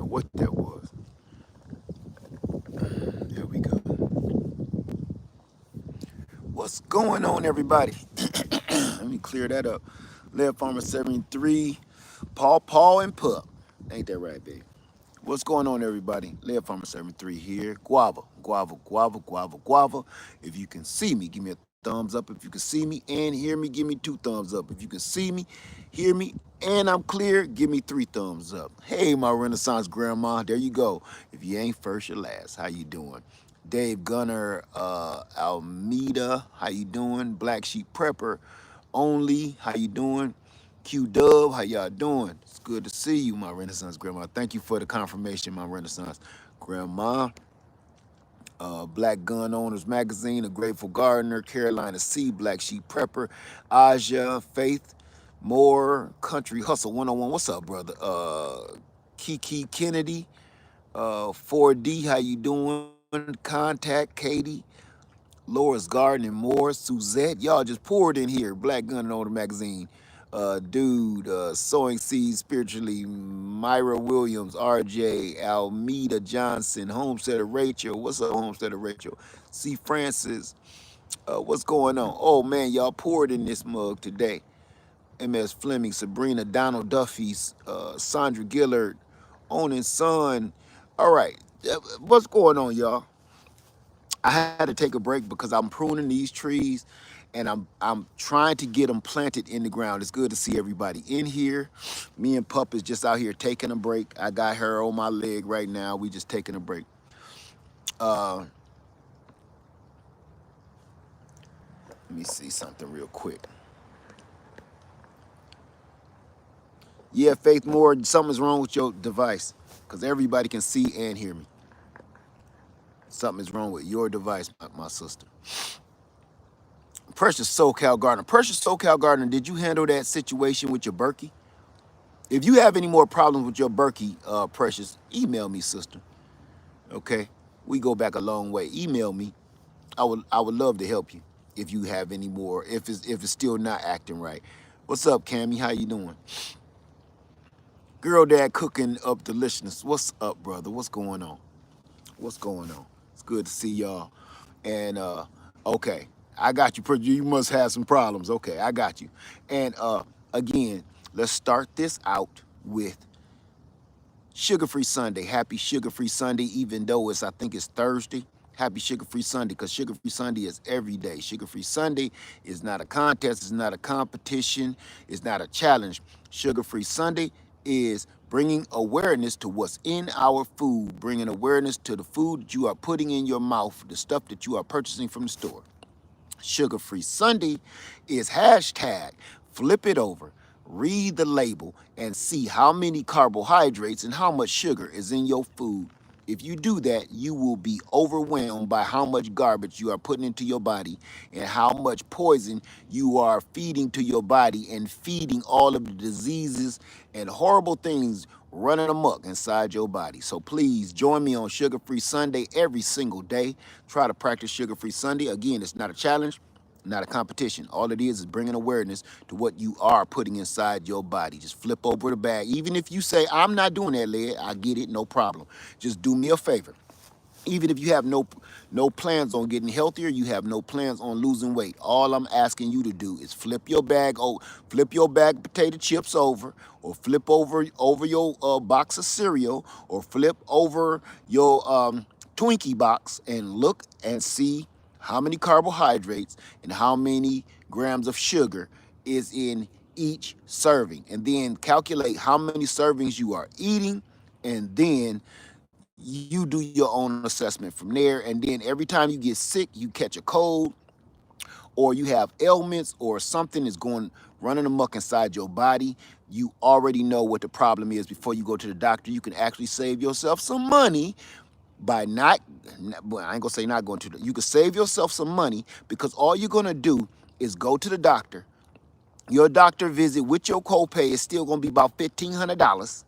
what that was. There we go. What's going on, everybody? Let me clear that up. Lead Farmer 73, Paul, and Pup. Ain't that right, baby? What's going on, everybody? Lead Farmer 73 here. Guava, guava, guava, guava, guava. If you can see me, give me a thumbs up. If you can see me and hear me, give me 2 thumbs up. If you can see me, hear me, and I'm clear, give me 3 thumbs up. Hey, my Renaissance grandma, there you go. If you ain't first, you're last. How you doing? Dave Gunner, Almeida, how you doing? Black Sheep Prepper, Only, how you doing? Q Dub, how y'all doing? It's good to see you, my Renaissance grandma. Thank you for the confirmation, my Renaissance grandma. Black Gun Owners Magazine, A Grateful Gardener, Carolina C, Black Sheep Prepper, Aja, Faith, Moore, Country Hustle 101. What's up, brother? Kiki Kennedy, 4D, how you doing? Contact Katie, Laura's Garden and more. Suzette, y'all just poured in here. Black Gun Owner Magazine. Dude, Sowing Seeds Spiritually, Myra Williams, RJ, Almeida Johnson, Homesteader Rachel. What's up, Homesteader Rachel? C. Francis, what's going on? Oh man, y'all poured in this mug today. MS Fleming, Sabrina, Donald Duffy's, Sandra Gillard, Onin Son. All right, what's going on, y'all? I had to take a break because I'm pruning these trees and I'm trying to get them planted in the ground. It's good to see everybody in here. Me and Pup is just out here taking a break. I got her on my leg right now. We just taking a break. Uh, Let me see something real quick. Yeah, Faith Moore, something's wrong with your device because everybody can see and hear me. Something is wrong with your device, my sister. Precious SoCal Gardener. Precious SoCal Gardener, did you handle that situation with your Berkey? If you have any more problems with your Berkey, Precious, email me, sister. Okay, we go back a long way. Email me. I would love to help you if you have any more. If it's still not acting right. What's up, Cammy? How you doing? Girl, Dad cooking up deliciousness. What's up, brother? What's going on? What's going on? It's good to see y'all. And okay, I got you. You must have some problems. Okay, I got you. And again, let's start this out with Sugar-Free Sunday. Happy Sugar-Free Sunday, even though I think it's Thursday. Happy Sugar-Free Sunday, because Sugar-Free Sunday is every day. Sugar-Free Sunday is not a contest, it's not a competition, it's not a challenge. Sugar-Free Sunday is bringing awareness to what's in our food, bringing awareness to the food that you are putting in your mouth, the stuff that you are purchasing from the store. Sugar-Free Sunday is hashtag flip it over, read the label, and see how many carbohydrates and how much sugar is in your food. If you do that, you will be overwhelmed by how much garbage you are putting into your body and how much poison you are feeding to your body and feeding all of the diseases and horrible things running amok inside your body. So please join me on Sugar-Free Sunday every single day. Try to practice Sugar-Free Sunday. Again, it's not a challenge, not a competition. All it is bringing awareness to what you are putting inside your body. Just flip over the bag. Even if you say, I'm not doing that, Led, I get it, no problem. Just do me a favor. Even if you have no plans on getting healthier, you have no plans on losing weight. All I'm asking you to do is flip your bag of potato chips over, or flip over your box of cereal, or flip over your Twinkie box and look and see how many carbohydrates and how many grams of sugar is in each serving, and then calculate how many servings you are eating, and then you do your own assessment from there. And then every time you get sick, you catch a cold, or you have ailments, or something is going running amok inside your body, you already know what the problem is before you go to the doctor. You can actually save yourself some money by well, I ain't gonna say not going to. You can save yourself some money because all you're gonna do is go to the doctor. Your doctor visit with your copay is still gonna be about $1,500,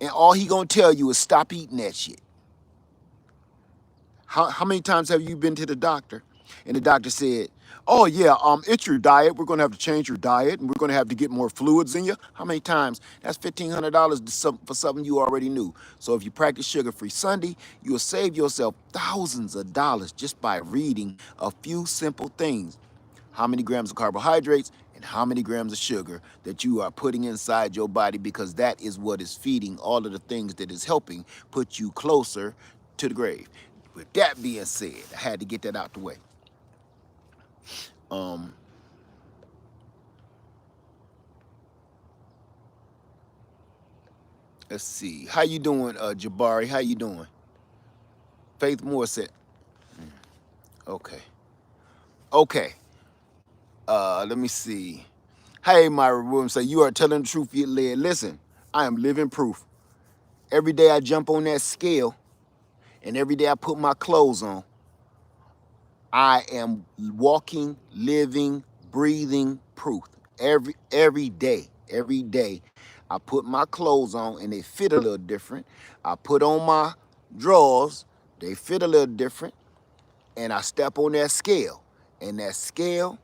and all he gonna tell you is stop eating that shit. How many times have you been to the doctor and the doctor said, Oh yeah, it's your diet. We're gonna have to change your diet, and we're gonna have to get more fluids in you. How many times? That's $1,500 for something you already knew. So if you practice sugar-free Sunday, you'll save yourself thousands of dollars just by reading a few simple things. How many grams of carbohydrates and how many grams of sugar that you are putting inside your body, because that is what is feeding all of the things that is helping put you closer to the grave. With that being said, I had to get that out the way. Um, let's see. How you doing, Jabari? How you doing? Faith Moore said, okay. Okay. Let me see. Hey, Myra Williams say, you are telling the truth, you led. Listen, I am living proof. Every day I jump on that scale and every day I put my clothes on, I am walking, living, breathing proof. Every day, I put my clothes on and they fit a little different. I put on my drawers, they fit a little different, and I step on that scale, and that scale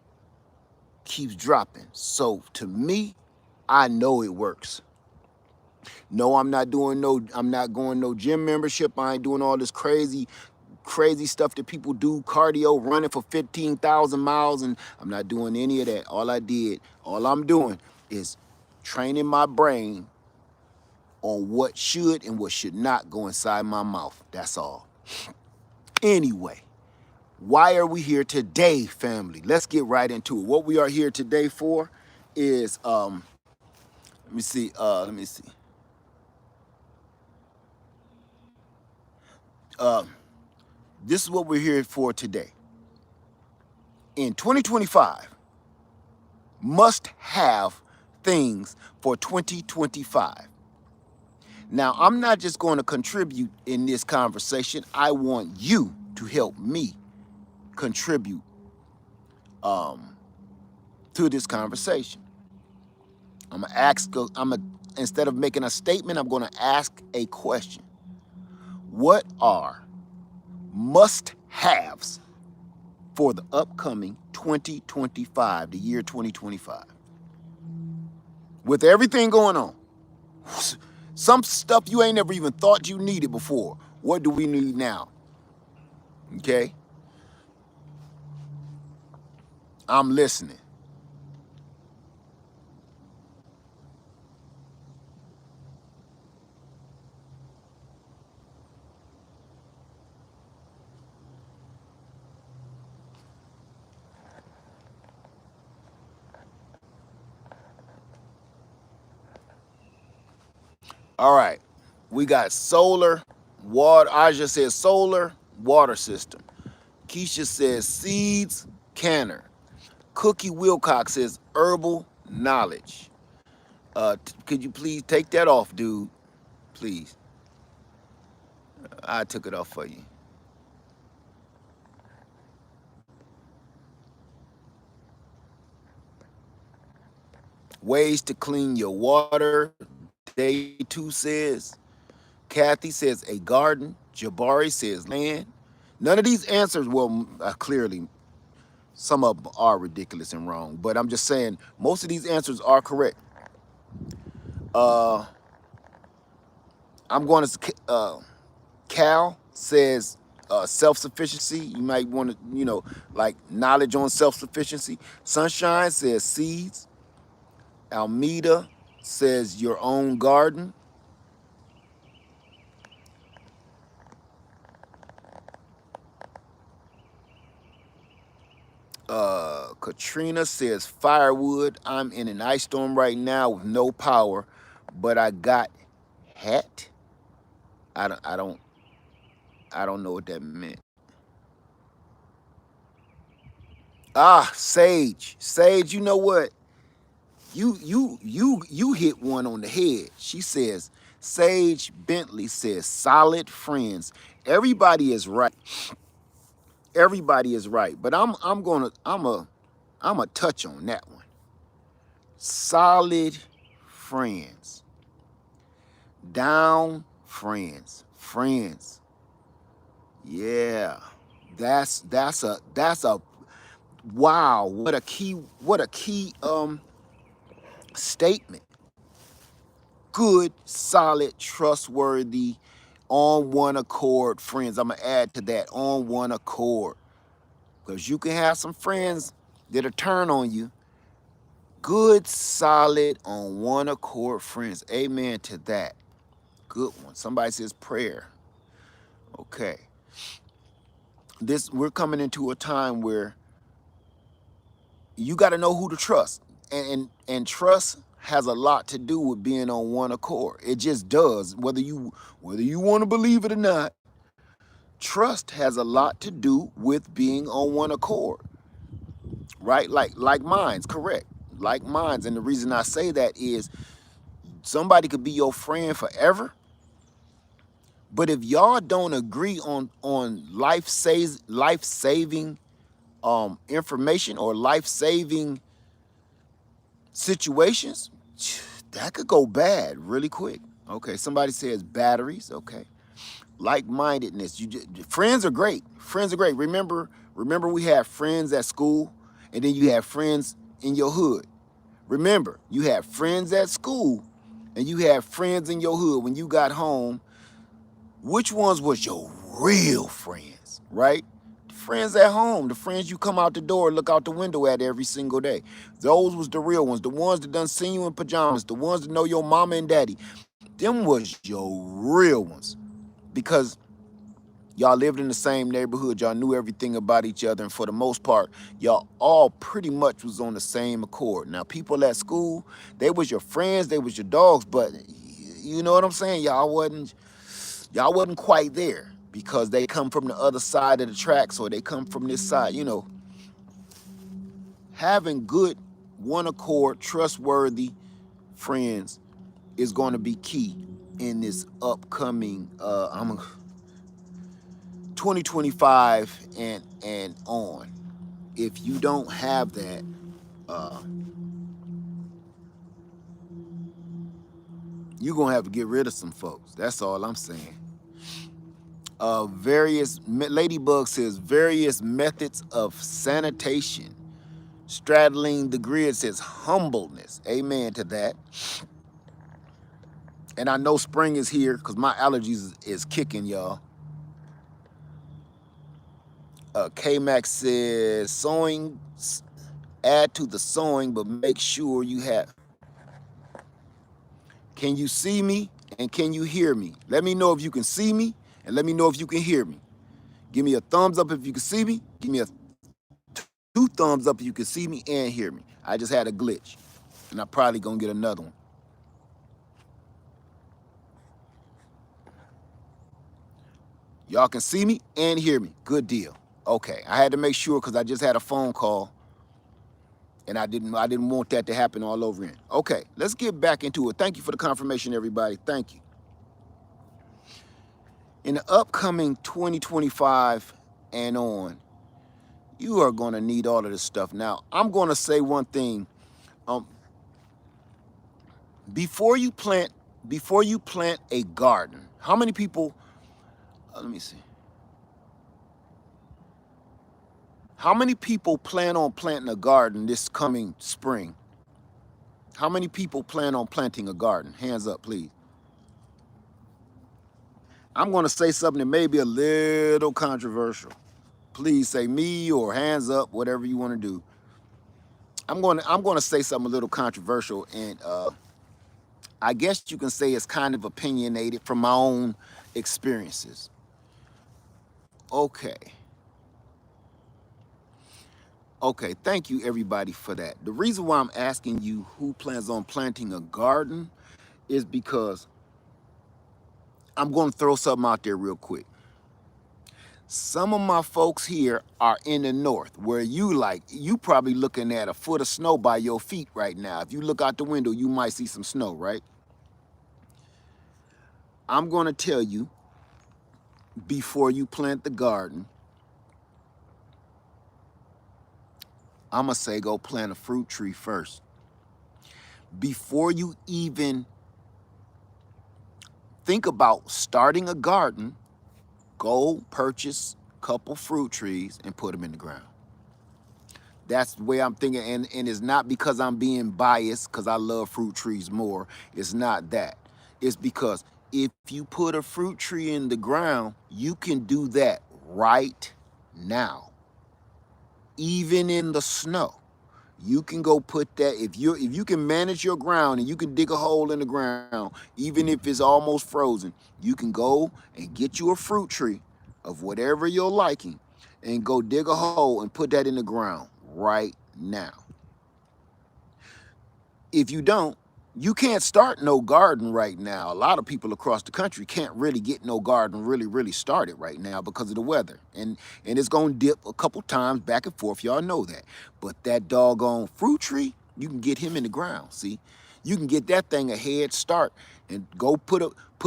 keeps dropping. So to me, I know it works. No, I'm not going no gym membership. I ain't doing all this crazy stuff that people do, cardio, running for 15,000 miles, and I'm not doing any of that. All I'm doing is training my brain on what should and what should not go inside my mouth. That's all. Anyway, why are we here today, family? Let's get right into it. What we are here today for is let me see. Uh, this is what we're here for today. In 2025, must have things for 2025. Now, I'm not just going to contribute in this conversation. I want you to help me contribute to this conversation. Instead of making a statement, I'm going to ask a question. What are must-haves for the upcoming 2025, the year 2025? With everything going on, some stuff you ain't never even thought you needed before. What do we need now? Okay? I'm listening. All right. We got solar, water. Aja says solar, water system. Keisha says seeds, canner. Cookie Wilcox says herbal knowledge. Could you please take that off, dude? Please. I took it off for you. Ways to clean your water. Day 2 says. Kathy says a garden. Jabari says land. None of these answers, well, clearly, some of them are ridiculous and wrong, but I'm just saying most of these answers are correct. I'm going to, Cal says self-sufficiency. You might want to, like knowledge on self-sufficiency. Sunshine says seeds. Almeida says your own garden. Katrina says firewood. I'm in an ice storm right now with no power, but I got hat. I don't know what that meant. Sage. Sage, you know what? You hit one on the head. She says, Sage Bentley says solid friends. Everybody is right. Everybody is right. But I'm a touch on that one. Solid friends. Down friends. Friends. Yeah. That's a Wow, what a key statement. Good, solid, trustworthy, on one accord friends. I'm gonna add to that, on one accord. Because you can have some friends that'll turn on you. Good, solid, on one accord friends. Amen to that. Good one. Somebody says prayer. Okay. We're coming into a time where you got to know who to trust. And trust has a lot to do with being on one accord. It just does. Whether you want to believe it or not, trust has a lot to do with being on one accord. Right? Like minds, correct. Like minds. And the reason I say that is somebody could be your friend forever, but if y'all don't agree on life saving information or life saving situations, that could go bad really quick. Okay, somebody says batteries. Okay, like-mindedness. Friends are great. Friends are great. Remember, we have friends at school, and then you have friends in your hood. Remember, you have friends at school, and you have friends in your hood. When you got home, which ones was your real friends, right? Friends at home, the friends you come out the door, look out the window at every single day. Those was the real ones, the ones that done seen you in pajamas, the ones that know your mama and daddy. Them was your real ones because y'all lived in the same neighborhood, y'all knew everything about each other, and for the most part, y'all all pretty much was on the same accord. Now, people at school, they was your friends, they was your dogs, but you know what I'm saying? Y'all wasn't quite there because they come from the other side of the tracks or they come from this side. Having good, one accord, trustworthy friends is going to be key in this upcoming 2025 and on. If you don't have that, you're going to have to get rid of some folks. That's all I'm saying. Ladybug says various methods of sanitation. Straddling the grid says humbleness. Amen to that. And I know spring is here because my allergies is kicking, y'all. K-Max says sewing, add to the sewing, but make sure you have. Can you see me and can you hear me? Let me know if you can see me and let me know if you can hear me. Give me a thumbs up if you can see me. Give me a 2 thumbs up if you can see me and hear me. I just had a glitch and I'm probably gonna get another one. Y'all can see me and hear me. Good deal. Okay, I had to make sure because I just had a phone call and I didn't want that to happen all over again. Okay, let's get back into it. Thank you for the confirmation, everybody. Thank you. In the upcoming 2025 and on, you are going to need all of this stuff. Now, I'm going to say one thing. Um, before you plant a garden, how many people? Let me see. How many people plan on planting a garden this coming spring? How many people plan on planting a garden? Hands up, please. I'm going to say something that may be a little controversial. Please say me or hands up, whatever you want to do. I'm going to say something a little controversial, and I guess you can say it's kind of opinionated from my own experiences. Okay. Okay, thank you everybody for that. The reason why I'm asking you who plans on planting a garden is because I'm going to throw something out there real quick. Some of my folks here are in the north where you probably looking at a foot of snow by your feet right now. If you look out the window, you might see some snow, right? I'm going to tell you, before you plant the garden, I'm going to say go plant a fruit tree first. Before you even think about starting a garden, go purchase a couple fruit trees and put them in the ground. That's the way I'm thinking, and it's not because I'm being biased because I love fruit trees more. It's not that. It's because if you put a fruit tree in the ground, you can do that right now, even in the snow. You can go put that, if you can manage your ground and you can dig a hole in the ground, even if it's almost frozen, you can go and get you a fruit tree of whatever you're liking and go dig a hole and put that in the ground right now. If you don't, you can't start no garden right now. A lot of people across the country can't really get no garden really started right now because of the weather. And it's gonna dip a couple times back and forth. Y'all know that. But that doggone fruit tree, you can get him in the ground. See, you can get that thing a head start and go put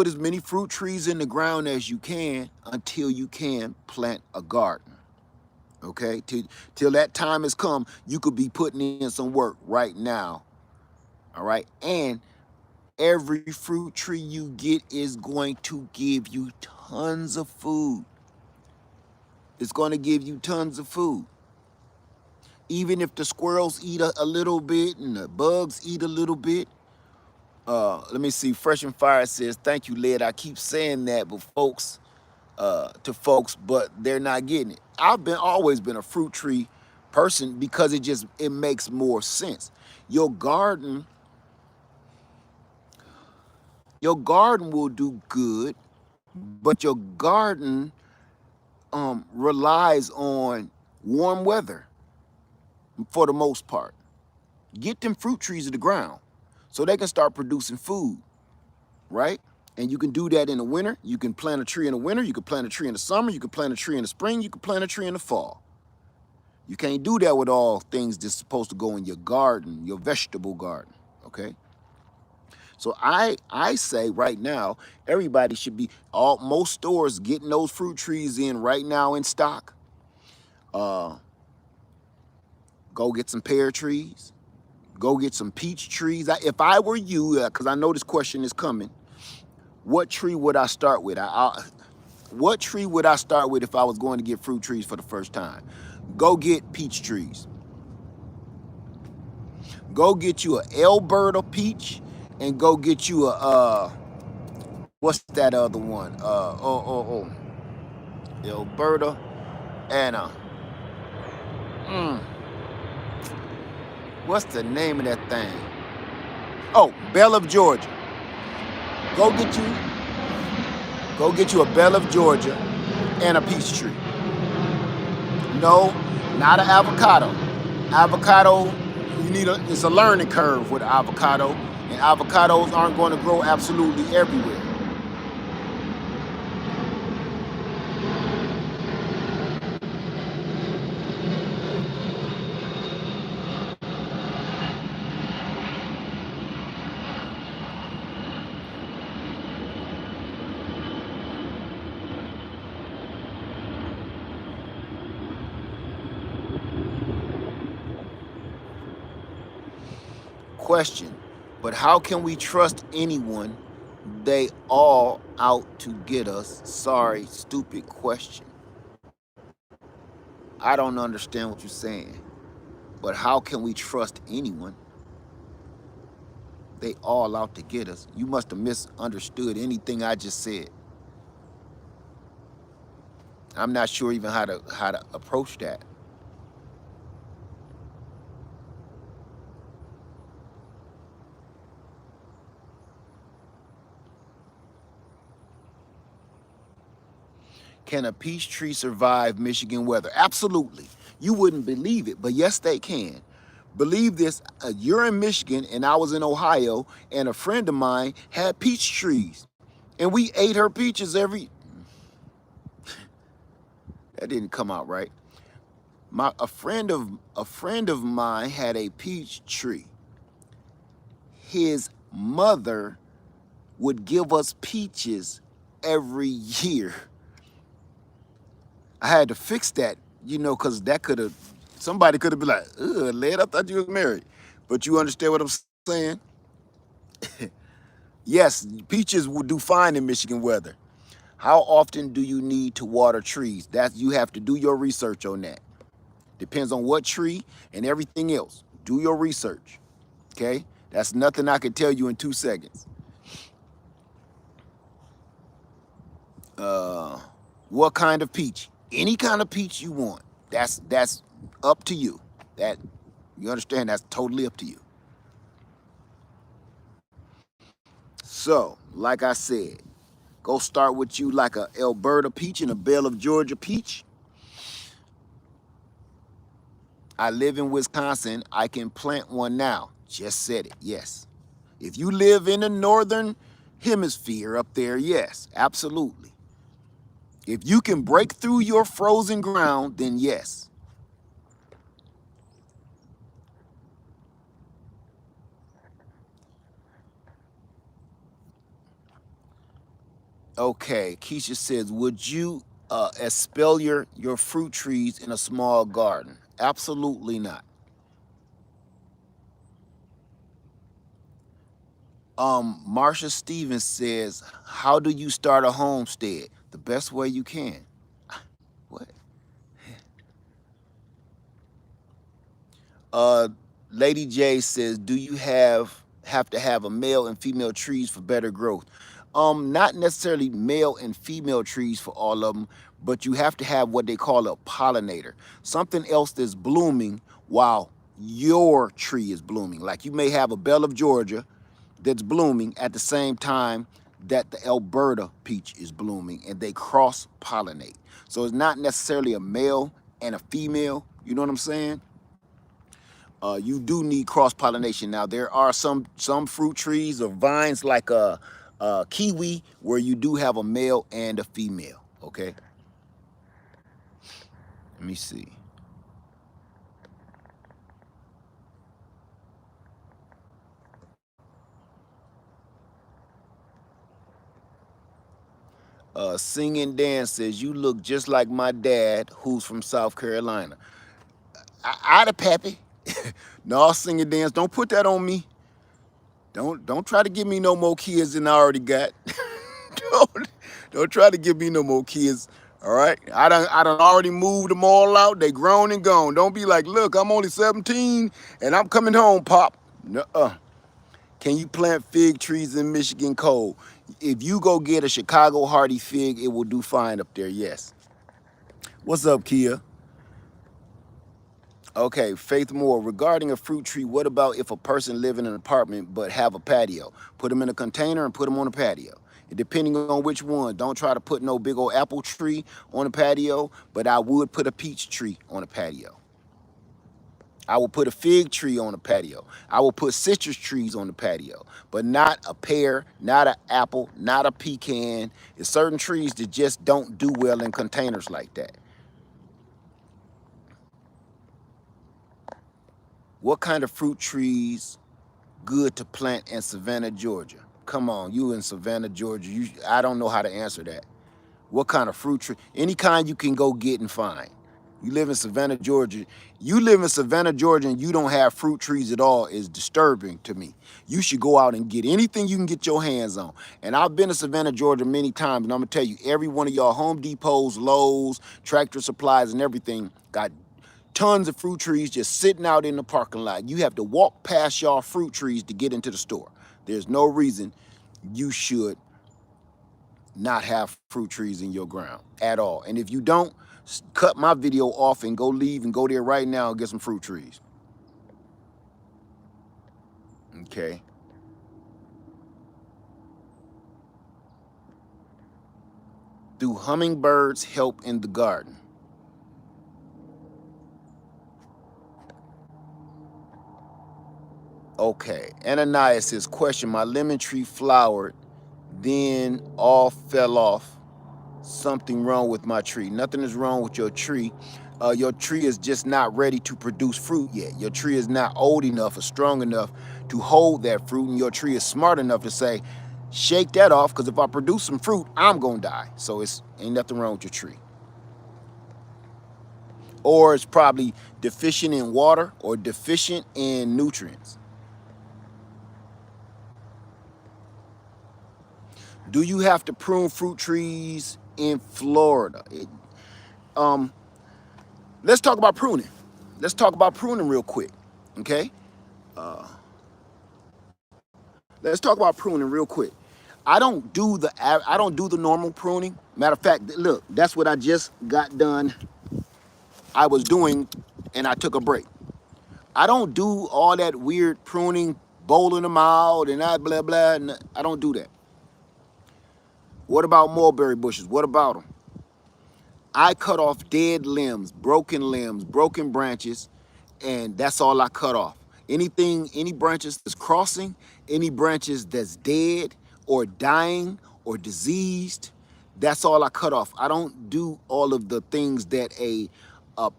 as many fruit trees in the ground as you can until you can plant a garden. Okay, till that time has come, you could be putting in some work right now. All right, and every fruit tree you get is going to give you tons of food. It's going to give you tons of food. Even if the squirrels eat a little bit and the bugs eat a little bit. Let me see. Fresh and Fire says, thank you, Led. I keep saying that, but to folks, but they're not getting it. I've always been a fruit tree person because it makes more sense. Your garden will do good, but your garden relies on warm weather for the most part. Get them fruit trees to the ground so they can start producing food, right? And you can do that in the winter. You can plant a tree in the winter. You can plant a tree in the summer. You can plant a tree in the spring. You can plant a tree in the fall. You can't do that with all things that's supposed to go in your garden, your vegetable garden, okay? So I say right now, everybody should be, most stores getting those fruit trees in right now in stock. Go get some pear trees. Go get some peach trees. If I were you, because I know this question is coming, what tree would I start with? What tree would I start with if I was going to get fruit trees for the first time? Go get peach trees. Go get you an Alberta peach and go get you a, what's that other one? Alberta and what's the name of that thing? Oh, Belle of Georgia. Go get you a Belle of Georgia and a peach tree. No, not an avocado. Avocado, it's a learning curve with avocado, and avocados aren't going to grow absolutely everywhere. Question, but how can we trust anyone? They all out to get us. Sorry, stupid question. I don't understand what you're saying. But how can we trust anyone? They all out to get us. You must have misunderstood anything I just said. I'm not sure even how to approach that. Can a peach tree survive Michigan weather? Absolutely. You wouldn't believe it, but yes, they can. Believe this, you're in Michigan and I was in Ohio, and a friend of mine had peach trees. And we ate her peaches that didn't come out right. A friend of mine had a peach tree. His mother would give us peaches every year. I had to fix that, because somebody could have been like, ugh, Led, I thought you was married. But you understand what I'm saying? Yes, peaches will do fine in Michigan weather. How often do you need to water trees? You have to do your research on that. Depends on what tree and everything else. Do your research, okay? That's nothing I can tell you in 2 seconds. What kind of peach? Any kind of peach you want. That's up to you. That, you understand, that's totally up to you. So, like I said, go start with you like a Alberta peach and a Belle of Georgia peach. I live in Wisconsin. I can plant one now. Just said it, yes. If you live in the northern hemisphere up there, yes, absolutely. If you can break through your frozen ground, then yes. Okay, Keisha says, would you espalier your fruit trees in a small garden? Absolutely not. Marsha Stevens says, how do you start a homestead? The best way you can. What? Uh, Lady J says, do you have to have a male and female trees for better growth? Not necessarily male and female trees for all of them, but you have to have what they call a pollinator, something else that's blooming while your tree is blooming. Like you may have a Belle of Georgia that's blooming at the same time that the Alberta peach is blooming, and they cross pollinate. So it's not necessarily a male and a female. You know what I'm saying? You do need cross pollination. Now there are some fruit trees or vines like a kiwi where you do have a male and a female. Okay, let me see. Singing Dan says, you look just like my dad, who's from South Carolina. I the pappy. No, Singing Dance, don't put that on me. Don't try to give me no more kids than I already got. don't don't try to give me no more kids. All right, I done already moved them all out. They grown and gone. Don't be like, look, I'm only 17 and I'm coming home, Pop. Nuh-uh. Can you plant fig trees in Michigan cold? If you go get a Chicago hardy fig, it will do fine up there. Yes. What's up, Kia? Okay, Faith Moore, regarding a fruit tree, what about if a person live in an apartment but have a patio? Put them in a container and put them on a patio. Depending on which one, don't try to put no big old apple tree on a patio, but I would put a peach tree on a patio. I will put a fig tree on a patio. I will put citrus trees on the patio, but not a pear, not an apple, not a pecan. There's certain trees that just don't do well in containers like that. What kind of fruit trees good to plant in Savannah, Georgia? Come on, you in Savannah, Georgia. I don't know how to answer that. What kind of fruit tree? Any kind you can go get and find. You live in Savannah, Georgia. You live in Savannah, Georgia, and you don't have fruit trees at all is disturbing to me. You should go out and get anything you can get your hands on. And I've been to Savannah, Georgia many times, and I'm gonna tell you, every one of y'all Home Depots, Lowe's, Tractor Supplies, and everything got tons of fruit trees just sitting out in the parking lot. You have to walk past y'all fruit trees to get into the store. There's no reason you should not have fruit trees in your ground at all. And if you don't, cut my video off and go leave and go there right now and get some fruit trees. Okay. Do hummingbirds help in the garden? Okay. Ananias says, question, my lemon tree flowered, then all fell off. Something wrong with my tree. Nothing is wrong with your tree. Your tree is just not ready to produce fruit yet. Your tree is not old enough or strong enough to hold that fruit, and your tree is smart enough to say, shake that off, because if I produce some fruit, I'm gonna die. So it's ain't nothing wrong with your tree. Or it's probably deficient in water or deficient in nutrients. Do you have to prune fruit trees in Florida? Um, let's talk about pruning. let's talk about pruning real quick. Okay, let's talk about pruning real quick. I don't do the normal pruning. Matter of fact, look, that's what I just got done. I was doing, and I took a break. I don't do all that weird pruning, bowling them out, and that blah blah. I don't do that. What about mulberry bushes? What about them? I cut off dead limbs, broken branches, and that's all I cut off. Anything, any branches that's crossing, any branches that's dead or dying or diseased, that's all I cut off. I don't do all of the things that a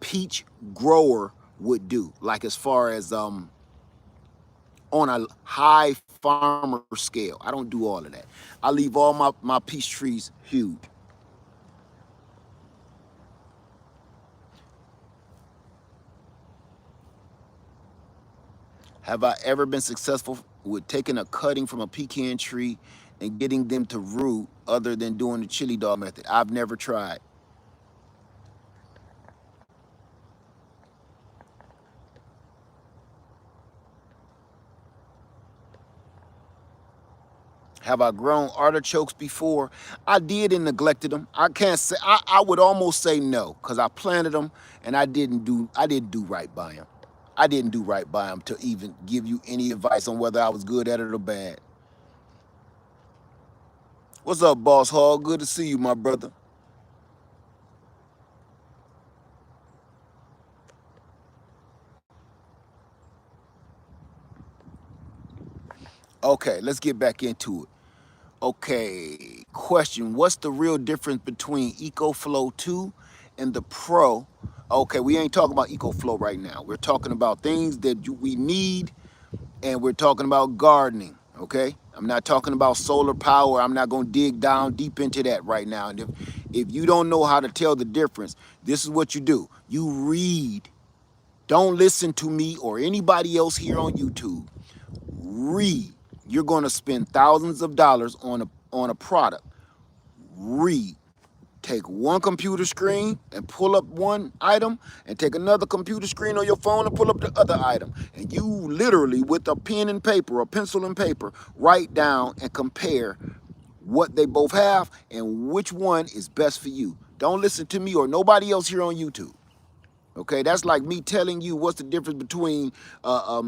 peach grower would do, like as far as on a high farmer scale. I don't do all of that. I leave all my peach trees huge. Have I ever been successful with taking a cutting from a pecan tree and getting them to root other than doing the chili dog method? I've never tried. Have I grown artichokes before? I did and neglected them. I can't say I would almost say no because I planted them and I didn't do right by them. I didn't do right by them to even give you any advice on whether I was good at it or bad. What's up, Boss Hog? Good to see you, my brother. Okay, let's get back into it. Okay, question. What's the real difference between EcoFlow 2 and the Pro? Okay, we ain't talking about EcoFlow right now. We're talking about things that we need, and we're talking about gardening, okay? I'm not talking about solar power. I'm not going to dig down deep into that right now. And if you don't know how to tell the difference, this is what you do. You read. Don't listen to me or anybody else here on YouTube. Read. You're going to spend thousands of dollars on a product. Read. Take one computer screen and pull up one item, and take another computer screen on your phone and pull up the other item. And you literally, with a pen and paper, a pencil and paper, write down and compare what they both have and which one is best for you. Don't listen to me or nobody else here on YouTube. Okay, that's like me telling you what's the difference between a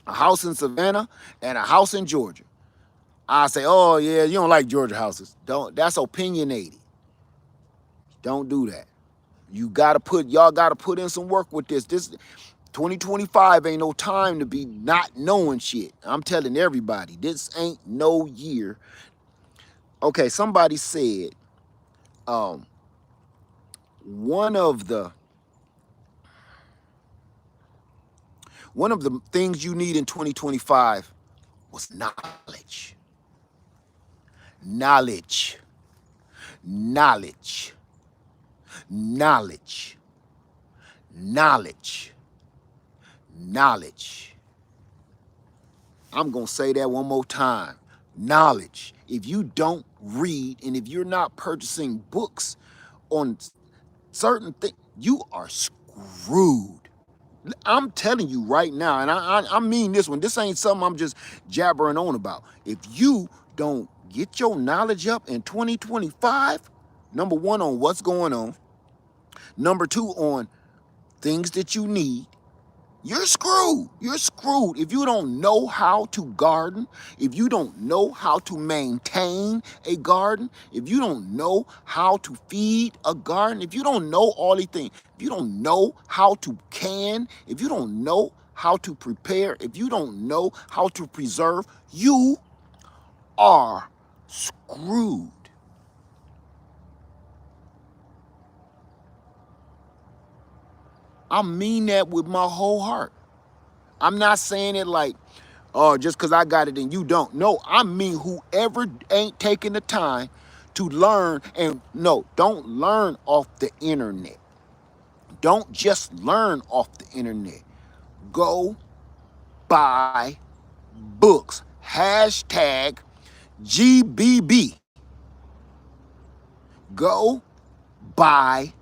house in Savannah and a house in Georgia. I say, oh yeah, you don't like Georgia houses. Don't. That's opinionated. Don't do that. Y'all gotta put in some work with this. This 2025 ain't no time to be not knowing shit. I'm telling everybody, this ain't no year. Okay, somebody said um one of the one of the things you need in 2025 was knowledge. Knowledge. Knowledge. Knowledge. Knowledge. Knowledge. I'm going to say that one more time. Knowledge. If you don't read and if you're not purchasing books on certain things, you are screwed. I'm telling you right now, and I mean this one. This ain't something I'm just jabbering on about. If you don't get your knowledge up in 2025, number one, on what's going on, number two, on things that you need, you're screwed. You're screwed. If you don't know how to garden, if you don't know how to maintain a garden, if you don't know how to feed a garden, if you don't know all these things, if you don't know how to can, if you don't know how to prepare, if you don't know how to preserve, you are screwed. I mean that with my whole heart. I'm not saying it like, oh, just because I got it and you don't. No, I mean whoever ain't taking the time to learn, and no, don't learn off the internet. Don't just learn off the internet. Go buy books. Hashtag GBB. Go buy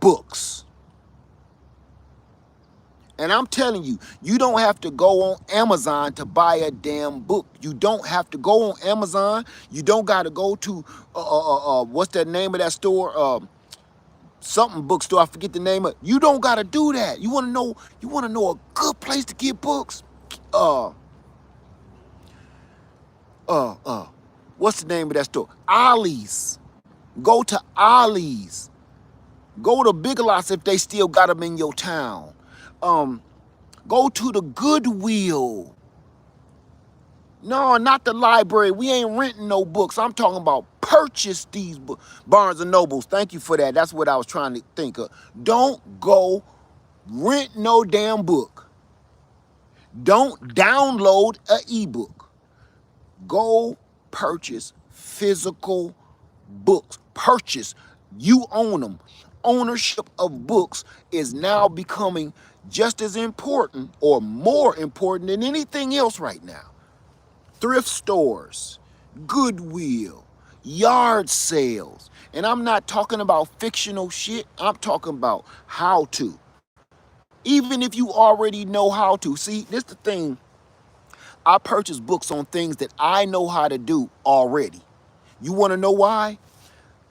books. And I'm telling you, you don't have to go on Amazon to buy a damn book. You don't have to go on Amazon. You don't got to go to what's that name of that store? Something bookstore. I forget the name of. You don't got to do that. You want to know? You want to know a good place to get books? Uh, what's the name of that store? Ollie's. Go to Ollie's. Go to Big Lots if they still got them in your town. Go to the Goodwill. No, not the library. We ain't renting no books. I'm talking about purchase these books. Barnes and Nobles. Thank you for that. That's what I was trying to think of. Don't go rent no damn book. Don't download an ebook. Go purchase physical books. Purchase. You own them. Ownership of books is now becoming just as important or more important than anything else right now. Thrift stores, Goodwill, yard sales. And I'm not talking about fictional shit. I'm talking about how to. Even if you already know how to. See, this is the thing. I purchase books on things that I know how to do already. You want to know why?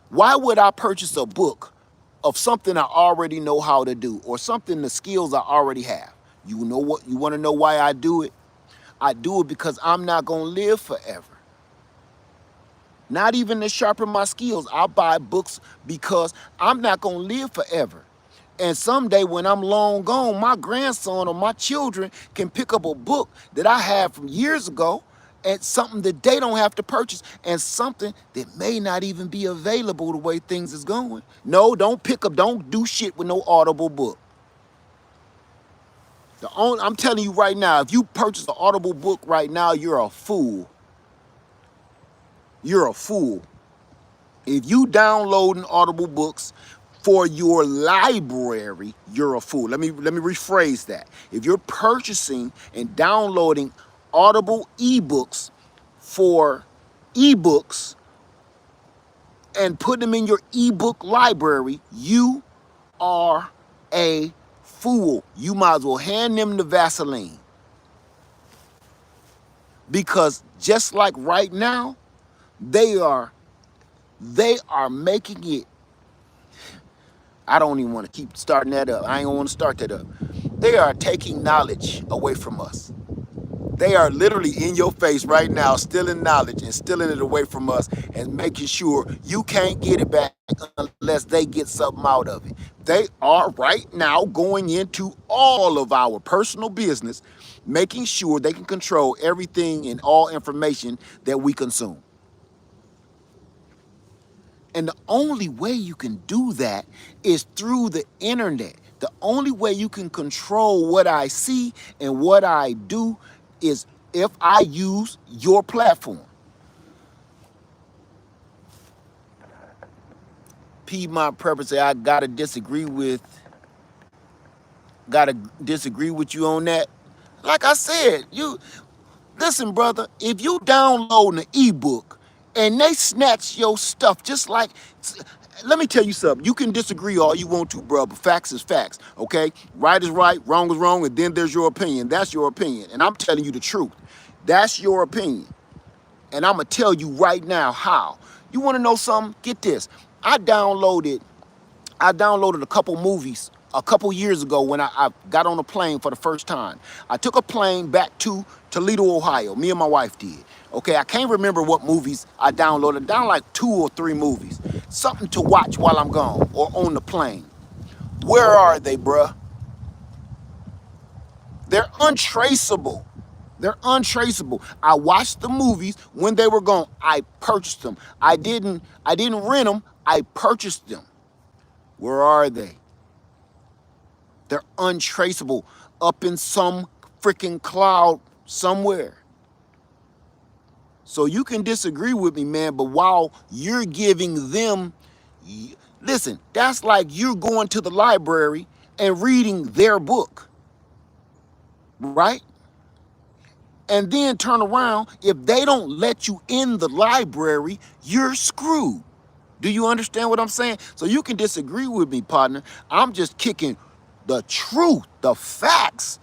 Why would I purchase a book of something I already know how to do or something, the skills I already have? You know what? You want to know why I do it? I do it because I'm not going to live forever. Not even to sharpen my skills. I buy books because I'm not going to live forever. And someday when I'm long gone, my grandson or my children can pick up a book that I had from years ago and something that they don't have to purchase and something that may not even be available the way things is going. No, don't do shit with no Audible book. I'm telling you right now, if you purchase an Audible book right now, you're a fool. You're a fool. If you downloading Audible books for your library, you're a fool. Let me rephrase that. If you're purchasing and downloading Audible ebooks for ebooks and put them in your ebook library, you are a fool. You might as well hand them the Vaseline. Because just like right now, they are making it. I don't even want to keep starting that up. I ain't gonna want to start that up. They are taking knowledge away from us. They are literally in your face right now, stealing knowledge and stealing it away from us and making sure you can't get it back unless they get something out of it. They are right now going into all of our personal business, making sure they can control everything and all information that we consume. And the only way you can do that is through the internet. The only way you can control what I see and what I do is if I use your platform. Piedmont Prepper say I gotta disagree with you on that. Like I said, you listen, brother, if you download an ebook and they snatch your stuff just like, let me tell you something. You can disagree all you want to, bro, but facts is facts, okay? Right is right, wrong is wrong, and then there's your opinion. That's your opinion, and I'm telling you the truth. That's your opinion, and I'm going to tell you right now how. You want to know something? Get this. I downloaded a couple movies a couple years ago when I got on a plane for the first time. I took a plane back to Toledo, Ohio. Me and my wife did. Okay, I can't remember what movies I downloaded. Down like 2 or 3 movies. Something to watch while I'm gone or on the plane. Where are they, bruh? They're untraceable. They're untraceable. I watched the movies when they were gone. I purchased them. I didn't rent them. I purchased them. Where are they? They're untraceable up in some freaking cloud somewhere. So you can disagree with me, man, but while you're giving them, listen, that's like you're going to the library and reading their book, right? And then turn around, if they don't let you in the library, you're screwed. Do you understand what I'm saying? So you can disagree with me, partner. I'm just kicking the truth, the facts.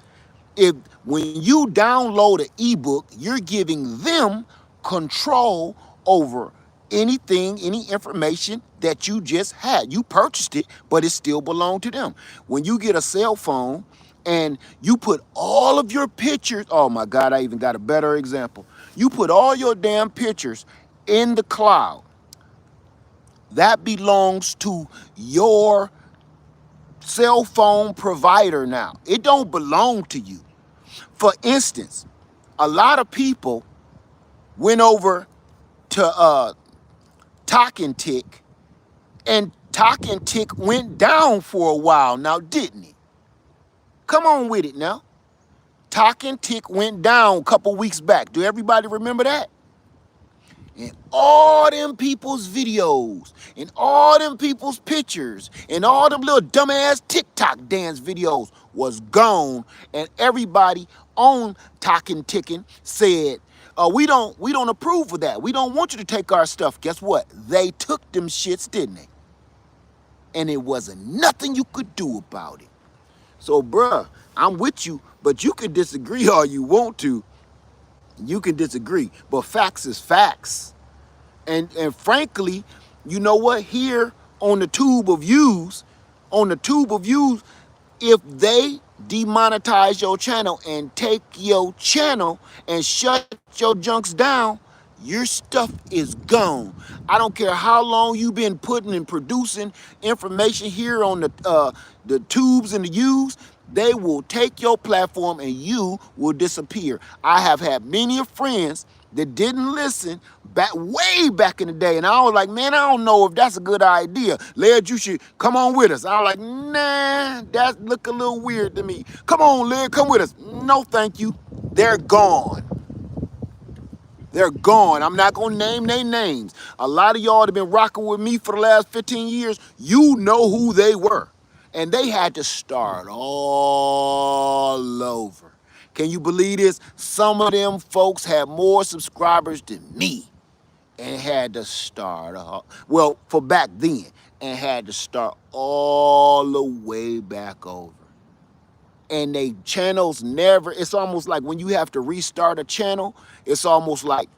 If when you download an ebook, you're giving them control over anything, any information that you just had. You purchased it, but it still belonged to them. When you get a cell phone and you put all of your pictures, oh my God, I even got a better example. You put all your damn pictures in the cloud. That belongs to your cell phone provider now. It don't belong to you. For instance, a lot of people went over to Talking Tick, and Talking Tick went down for a while now, didn't it? Come on with it now. Talking Tick went down a couple weeks back. Do everybody remember that? And all them people's videos, and all them people's pictures, and all them little dumbass TikTok dance videos was gone. And everybody on Talking Ticking said, we don't approve of that. We don't want you to take our stuff. Guess what? They took them shits, didn't they? And it wasn't nothing you could do about it. So, bruh, I'm with you, but you can disagree all you want to. You can disagree, but facts is facts. And frankly, you know what? Here on the tube of views, if they demonetize your channel and take your channel and shut your junks down, your stuff is gone. I don't care how long you've been putting and producing information here on the tubes and the U's. They will take your platform and you will disappear. I have had many friends that didn't listen way back in the day, and I was like, man, I don't know if that's a good idea. Laird, you should come on with us. I was like, nah, that look a little weird to me. Come on, Laird, come with us. No, thank you. They're gone. They're gone. I'm not going to name their names. A lot of y'all that have been rocking with me for the last 15 years, you know who they were. And they had to start all over. Can you believe this? Some of them folks had more subscribers than me and had to start, well, for back then, and had to start all the way back over. And they channels never, it's almost like when you have to restart a channel, it's almost like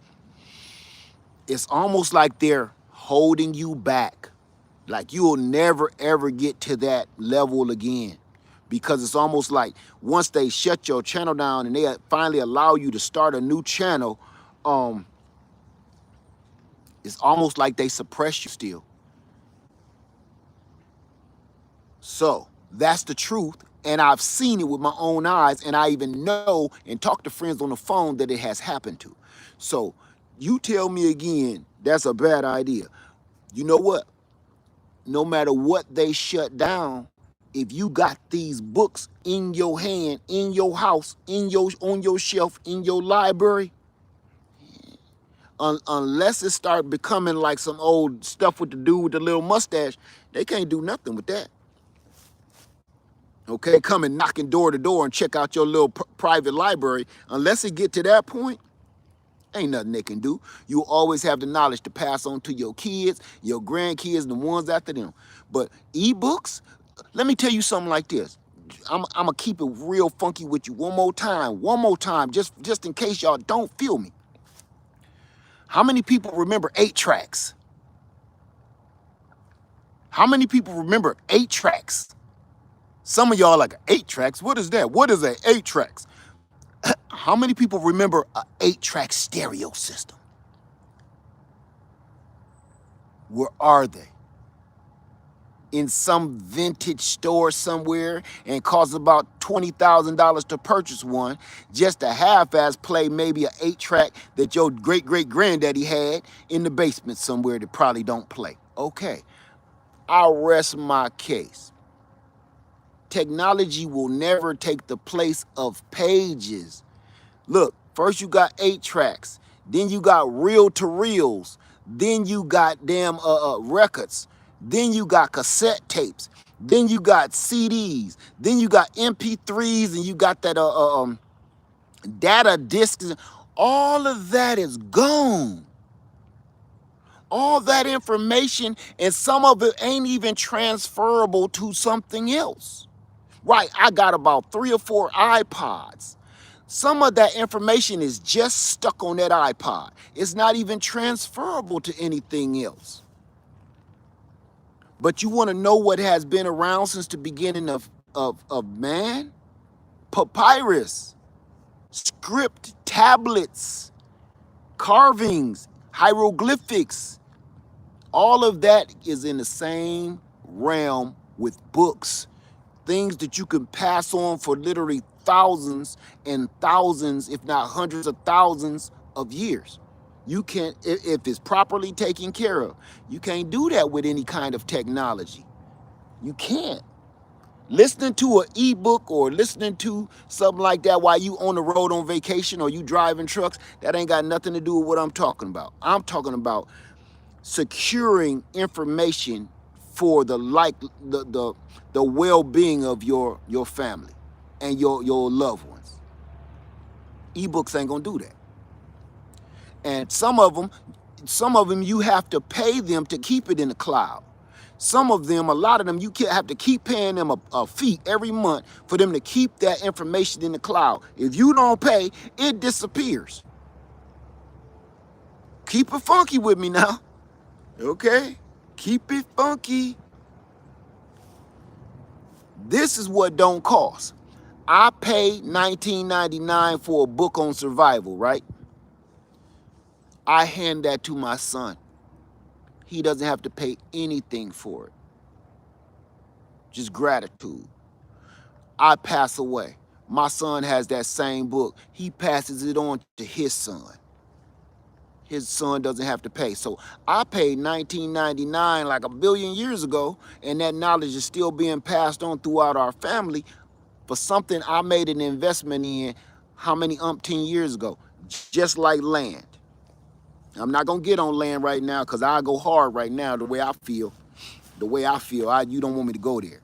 they're holding you back. Like you'll never ever get to that level again. Because it's almost like once they shut your channel down and they finally allow you to start a new channel, it's almost like they suppress you still. So that's the truth. And I've seen it with my own eyes, and I even know and talk to friends on the phone that it has happened to. So you tell me again, that's a bad idea. You know what? No matter what they shut down, if you got these books in your hand, in your house, on your shelf, in your library, unless it start becoming like some old stuff with the dude with the little mustache, they can't do nothing with that. Okay, coming knocking door to door and check out your little private library. Unless it get to that point, ain't nothing they can do. You always have the knowledge to pass on to your kids, your grandkids, and the ones after them. But ebooks, let me tell you something like this. I'm gonna keep it real funky with you one more time, just in case y'all don't feel me. How many people remember 8-tracks? How many people remember 8-tracks? Some of y'all like 8-tracks. What is that? What is a 8-tracks? How many people remember an 8-track stereo system? Where are they? In some vintage store somewhere and costs about $20,000 to purchase one just to half-ass play maybe an 8-track that your great-great-granddaddy had in the basement somewhere that probably don't play. Okay, I'll rest my case. Technology will never take the place of pages. Look, first you got 8-tracks, then you got reel-to-reels, then you got damn records, then you got cassette tapes, then you got CDs, then you got MP3s, and you got that data discs. All of that is gone. All that information, and some of it ain't even transferable to something else. Right, I got about 3 or 4 iPods. Some of that information is just stuck on that iPod. It's not even transferable to anything else. But you want to know what has been around since the beginning of man? Papyrus, script, tablets, carvings, hieroglyphics. All of that is in the same realm with books, things that you can pass on for literally thousands and thousands, if not hundreds of thousands of years. You can't, if it's properly taken care of, you can't do that with any kind of technology. You can't. Listening to an ebook or listening to something like that while you on the road on vacation or you driving trucks, that ain't got nothing to do with what I'm talking about. I'm talking about securing information for the well-being of your family and your loved ones. Ebooks ain't gonna do that. And some of them you have to pay them to keep it in the cloud. Some of them, a lot of them, you have to keep paying them a fee every month for them to keep that information in the cloud. If you don't pay, it disappears. Keep it funky with me now, okay? Keep it funky. This is what don't cost. I paid $19.99 for a book on survival, right? I hand that to my son. He doesn't have to pay anything for it. Just gratitude. I pass away. My son has that same book. He passes it on to his son. His son doesn't have to pay. So I paid $19.99 like a billion years ago, and that knowledge is still being passed on throughout our family for something I made an investment in how many umpteen years ago, just like land. I'm not gonna get on land right now because I go hard right now the way I feel. You don't want me to go there.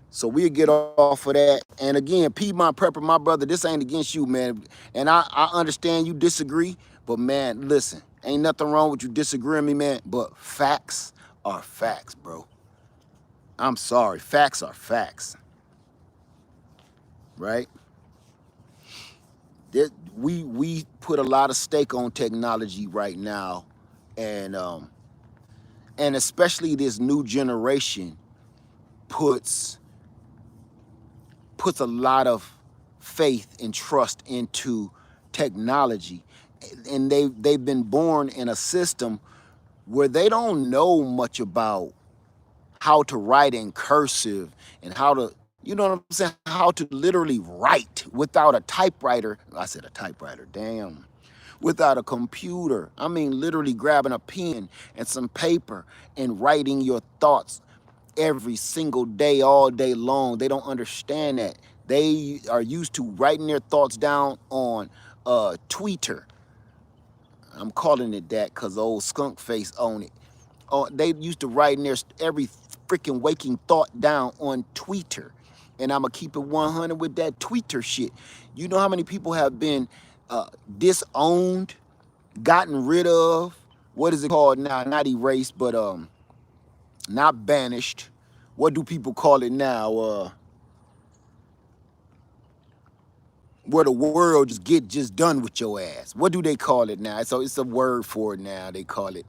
So we'll get off of that. And again, Piedmont Prepper, my brother, this ain't against you, man. And I understand you disagree, but man, listen, ain't nothing wrong with you disagreeing with me, man. But facts are facts, bro. I'm sorry, facts are facts, right? We put a lot of stake on technology right now, and especially this new generation puts a lot of faith and trust into technology, and they've been born in a system where they don't know much about how to write in cursive and how to, you know what I'm saying, how to literally write without a typewriter. I said a typewriter, damn. Without a computer. I mean, literally grabbing a pen and some paper and writing your thoughts every single day, all day long. They don't understand that. They are used to writing their thoughts down on Twitter. I'm calling it that because old skunk face own it. They used to writing their every freaking waking thought down on Twitter. And I'm going to keep it 100 with that Twitter shit. You know how many people have been disowned, gotten rid of, what is it called now? Not erased, but not banished. What do people call it now? Where the world just done with your ass. What do they call it now? So it's a word for it now. They call it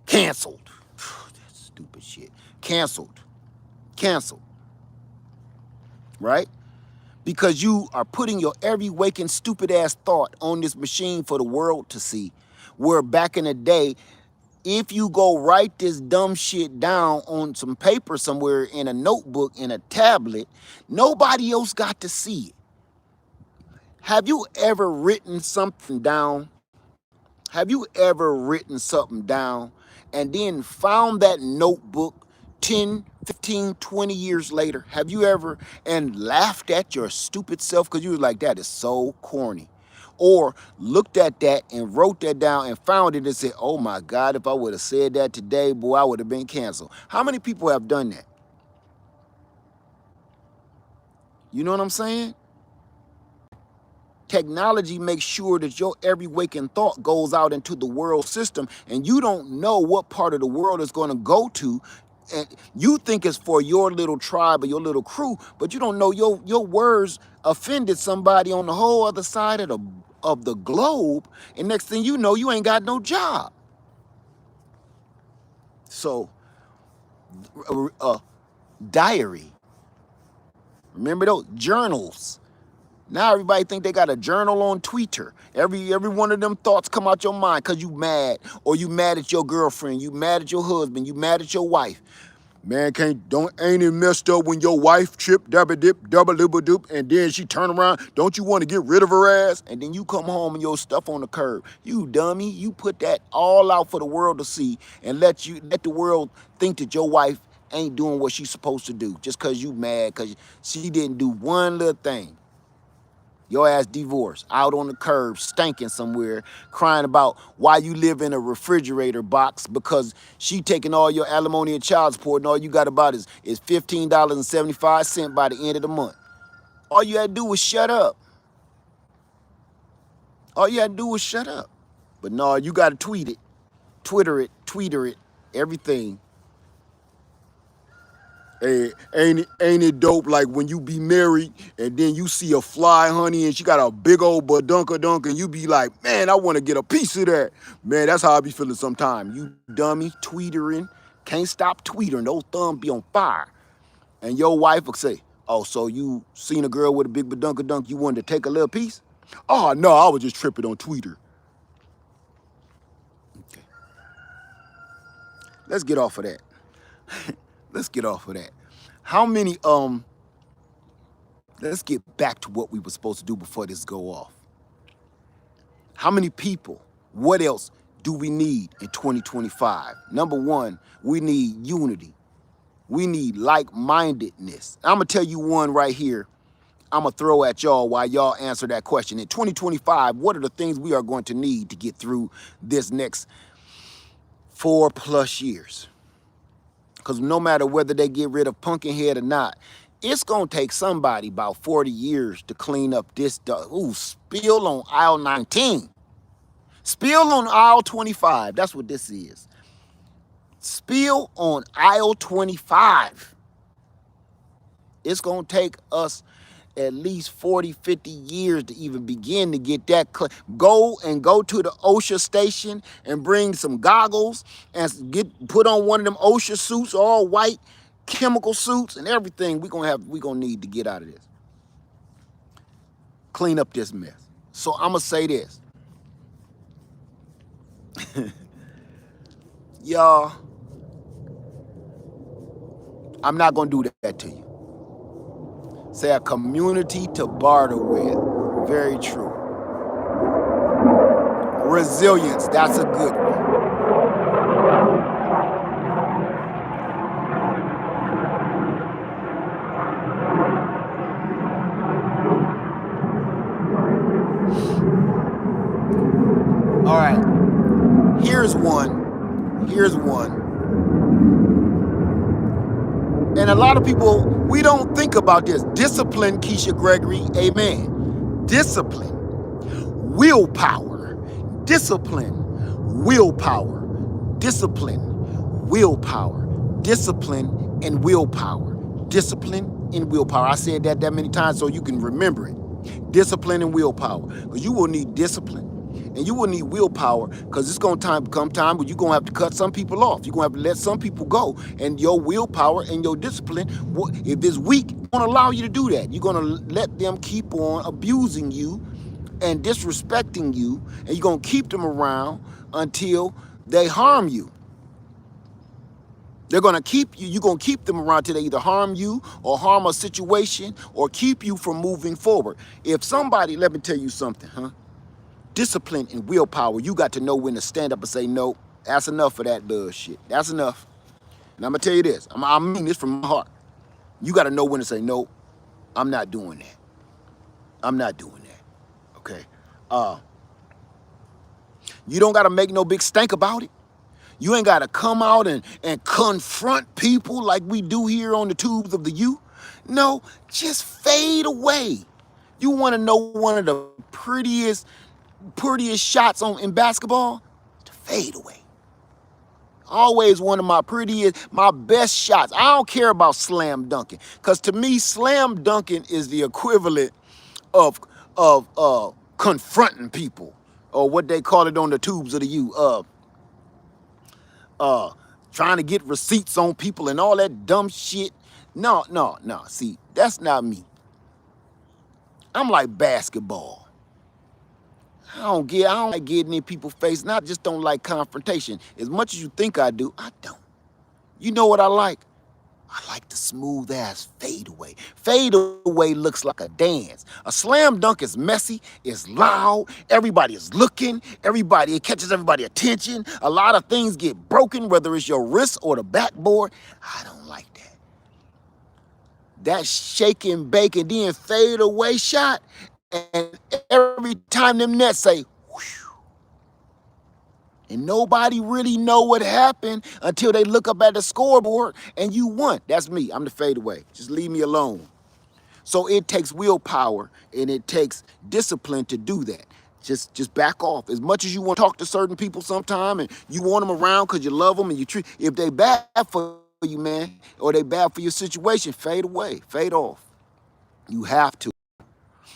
canceled. That stupid shit. Canceled. Canceled. Right? Because you are putting your every waking stupid ass thought on this machine for the world to see. Where back in the day, if you go write this dumb shit down on some paper somewhere in a notebook, in a tablet, nobody else got to see it. Have you ever written something down? Have you ever written something down and then found that notebook 10, 15, 20 years later? Have you ever and laughed at your stupid self because you was like, that is so corny? Or looked at that and wrote that down and found it and said, oh my God, if I would have said that today, boy, I would have been canceled. How many people have done that? You know what I'm saying? Technology makes sure that your every waking thought goes out into the world system, and you don't know what part of the world it's going to go to and you think it's for your little tribe or your little crew, but you don't know your words offended somebody on the whole other side of the globe, and next thing you know, you ain't got no job. So, diary. Remember those journals? Now everybody think they got a journal on Twitter. Every one of them thoughts come out your mind because you mad, or you mad at your girlfriend, you mad at your husband, you mad at your wife. Man, ain't it messed up when your wife trip double dip double double doop and then she turn around? Don't you want to get rid of her ass? And then you come home and your stuff on the curb. You dummy, you put that all out for the world to see and let the world think that your wife ain't doing what she's supposed to do just because you mad because she didn't do one little thing. Your ass divorced, out on the curb, stinking somewhere, crying about why you live in a refrigerator box because she taking all your alimony and child support, and all you got about is $15.75 by the end of the month. All you had to do was shut up. All you had to do was shut up. But no, you got to tweet it, tweeter it, everything. Hey, ain't it dope like when you be married and then you see a fly honey and she got a big old badunka and you be like, man, I want to get a piece of that. Man, that's how I be feeling sometimes. You dummy, tweetering, can't stop tweetering. Those thumbs be on fire. And your wife will say, oh, so you seen a girl with a big badunka, you wanted to take a little piece? Oh, no, I was just tripping on Twitter. Okay. Let's get off of that. Let's get off of that. How many, let's get back to what we were supposed to do before this go off. How many people, what else do we need in 2025? Number one, we need unity. We need like-mindedness. I'm gonna tell you one right here. I'm gonna throw at y'all while y'all answer that question. In 2025, what are the things we are going to need to get through this next 4+ years? Because no matter whether they get rid of Pumpkinhead or not, it's going to take somebody about 40 years to clean up this spill on aisle 19. Spill on aisle 25. That's what this is. Spill on aisle 25. It's going to take us at least 40, 50 years to even begin to get that. Go to the OSHA station and bring some goggles and put on one of them OSHA suits, all white, chemical suits and everything. We're gonna need to get out of this. Clean up this mess. So I'm gonna say this. Y'all, I'm not gonna do that to you. Say a community to barter with. Very true. Resilience, that's a good one. All right, here's one. And a lot of people, we don't think about this. Discipline, Keisha Gregory, amen. Discipline, willpower, discipline, willpower, discipline, willpower, discipline, and willpower, discipline and willpower. I said that many times so you can remember it. Discipline and willpower, because you will need discipline. And you will need willpower because it's going to come time where you're going to have to cut some people off. You're going to have to let some people go. And your willpower and your discipline, if it's weak, won't allow you to do that. You're going to let them keep on abusing you and disrespecting you. And you're going to keep them around until they harm you. They're going to keep you. You're going to keep them around till they either harm you or harm a situation or keep you from moving forward. If somebody, let me tell you something, discipline and willpower, you got to know when to stand up and say, no, that's enough of that bullshit. That's enough. And I'm going to tell you this. I mean this from my heart. You got to know when to say, no, I'm not doing that. I'm not doing that. Okay? You don't got to make no big stink about it. You ain't got to come out and confront people like we do here on the tubes of the U. No, just fade away. You want to know one of the prettiest shots in basketball? To fade away. Always one of my prettiest, my best shots. I don't care about slam dunking, because to me, slam dunking is the equivalent of confronting people, or what they call it on the tubes of the U, trying to get receipts on people and all that dumb shit. No, no, no. See, that's not me. I'm like basketball. I don't like getting in people's face, and I just don't like confrontation. As much as you think I do, I don't. You know what I like? I like the smooth ass fadeaway. Fadeaway looks like a dance. A slam dunk is messy, it's loud, everybody is looking, it catches everybody's attention. A lot of things get broken, whether it's your wrist or the backboard. I don't like that. That shake and bake and then fade away shot, and every time them nets say, whew, and nobody really know what happened until they look up at the scoreboard and you won. That's me. I'm the fadeaway. Just leave me alone. So it takes willpower and it takes discipline to do that. Just back off. As much as you want to talk to certain people sometime and you want them around because you love them and you treat, if they bad for you, man, or they bad for your situation, fade away, fade off. You have to,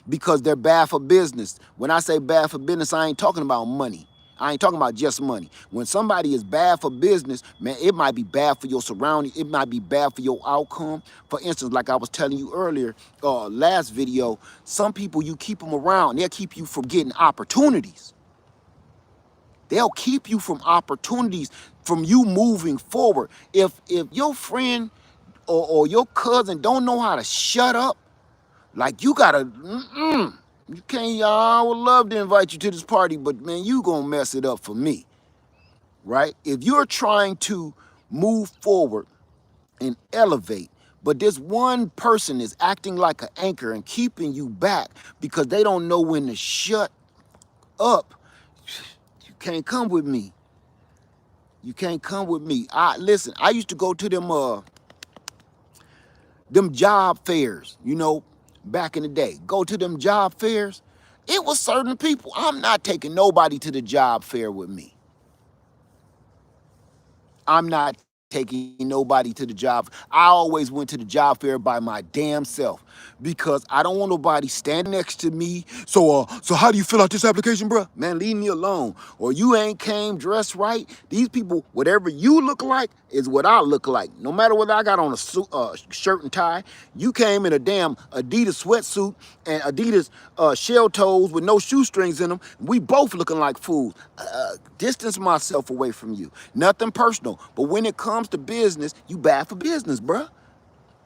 because they're bad for business. When I say bad for business, I ain't talking about money. I ain't talking about just money. When somebody is bad for business, man, it might be bad for your surroundings. It might be bad for your outcome. For instance, like I was telling you earlier, last video, some people, you keep them around, they'll keep you from getting opportunities. They'll keep you from opportunities, from you moving forward. If your friend or your cousin don't know how to shut up, like you gotta, you can't, I would love to invite you to this party, but man, you gonna mess it up for me, right? If you're trying to move forward and elevate, but this one person is acting like an anchor and keeping you back because they don't know when to shut up, you can't come with me. You can't come with me. Listen, I used to go to them job fairs, you know, back in the day. Go to them job fairs. It was certain people. I'm not taking nobody to the job fair with me. I'm not taking nobody to the job. I always went to the job fair by my damn self because I don't want nobody standing next to me. So how do you fill out this application, bro? Man, leave me alone. Or you ain't came dressed right. These people, whatever you look like is what I look like. No matter whether I got on a suit, shirt and tie, you came in a damn Adidas sweatsuit and Adidas shell toes with no shoestrings in them. We both looking like fools. Distance myself away from you. Nothing personal. But when it comes to business, you bad for business, bruh.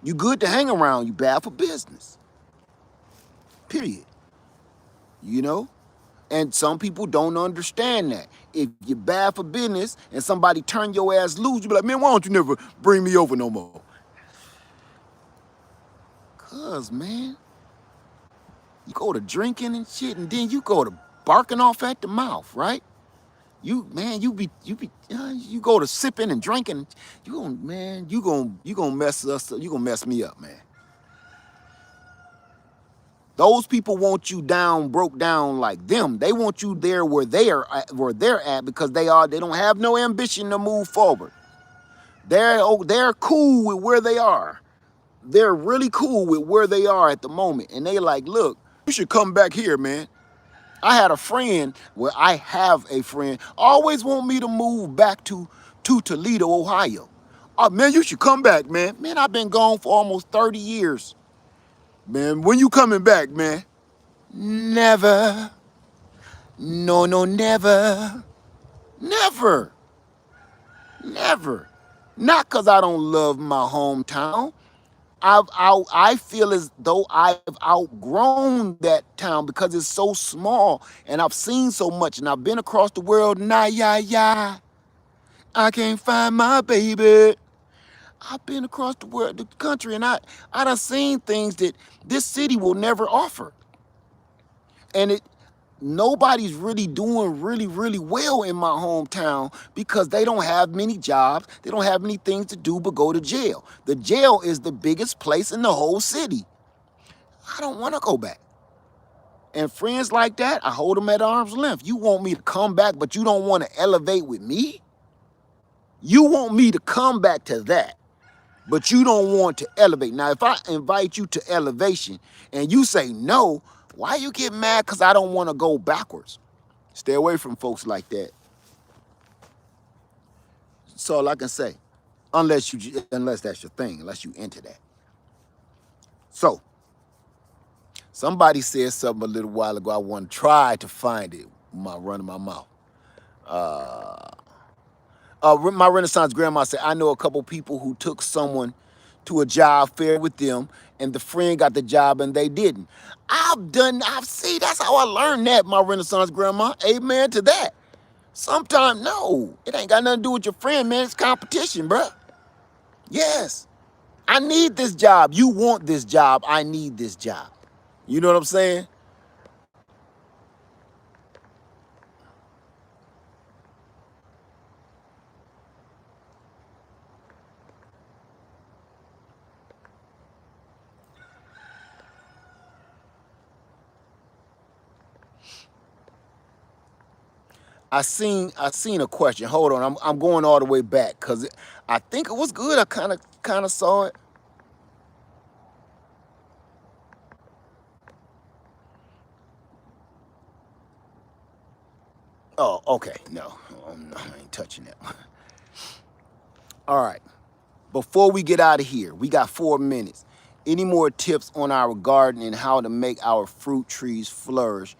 You good to hang around, you bad for business. Period. You know? And some people don't understand that. If you're bad for business and somebody turn your ass loose, you be like, man, why don't you never bring me over no more? Cause, man, you go to drinking and shit, and then you go to barking off at the mouth, right? You go to sipping and drinking, you gonna mess us up, you gonna mess me up, man. Those people want you down, broke down like them. They want you there where they're at because they don't have no ambition to move forward. They're cool with where they are. They're really cool with where they are at the moment. And they like, look, you should come back here, man. I have a friend always want me to move back to Toledo, Ohio. Oh, man, you should come back, man. Man, I've been gone for almost 30 years. Man, when you coming back, man? Never. No, never. Never. Never. Not because I don't love my hometown. I feel as though I've outgrown that town because it's so small and I've seen so much and I've been across the world. I can't find my baby. I've been across the world, the country, and I done seen things that this city will never offer. And nobody's really doing really well in my hometown because they don't have many jobs. They don't have many things to do but go to jail. The jail is the biggest place in the whole city. I don't want to go back. And friends like that, I hold them at arm's length. You want me to come back, but you don't want to elevate with me? You want me to come back to that, but you don't want to elevate. Now, if I invite you to elevation and you say no, why you get mad? Because I don't want to go backwards. Stay away from folks like that. That's all I can say. Unless that's your thing, unless you into that. So, somebody said something a little while ago. I want to try to find it while running my mouth. My Renaissance grandma said, I know a couple people who took someone to a job fair with them, and the friend got the job and they didn't. I've seen, that's how I learned that, my Renaissance grandma. Amen to that. Sometimes, no, it ain't got nothing to do with your friend, man. It's competition, bruh. Yes. I need this job. You want this job. I need this job. You know what I'm saying? I seen a question. Hold on, I'm going all the way back because I think it was good. I kind of saw it. Oh, okay. No, I ain't touching that one. All right. Before we get out of here, we got 4 minutes. Any more tips on our garden and how to make our fruit trees flourish?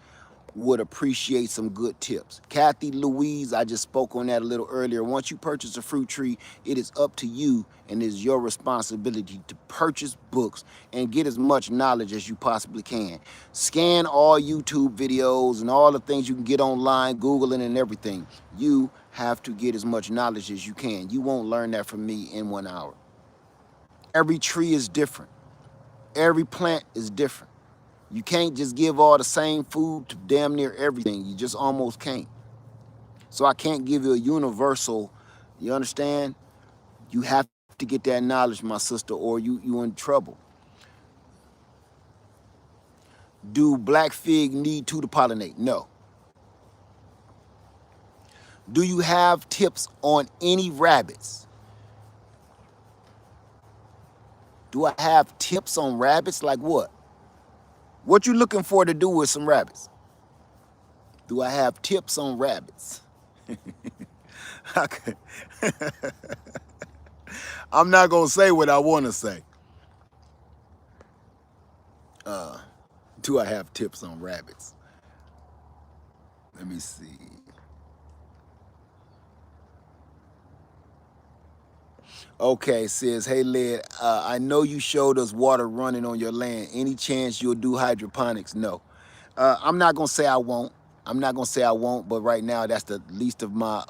Would appreciate some good tips. Kathy Louise, I just spoke on that a little earlier. Once you purchase a fruit tree, it is up to you and it is your responsibility to purchase books and get as much knowledge as you possibly can. Scan all YouTube videos and all the things you can get online, Googling and everything. You have to get as much knowledge as you can. You won't learn that from me in 1 hour. Every tree is different. Every plant is different. You can't just give all the same food to damn near everything. You just almost can't. So I can't give you a universal, you understand? You have to get that knowledge, my sister, or you in trouble. Do black fig need to pollinate? No. Do you have tips on any rabbits? Do I have tips on rabbits? Like what? What you looking for to do with some rabbits? Do I have tips on rabbits? Okay. I'm not gonna say what I want to say. Do I have tips on rabbits? Let me see. Okay, says, hey, Led, I know you showed us water running on your land. Any chance you'll do hydroponics? No. I'm not going to say I won't. I'm not going to say I won't, but right now that's the least of my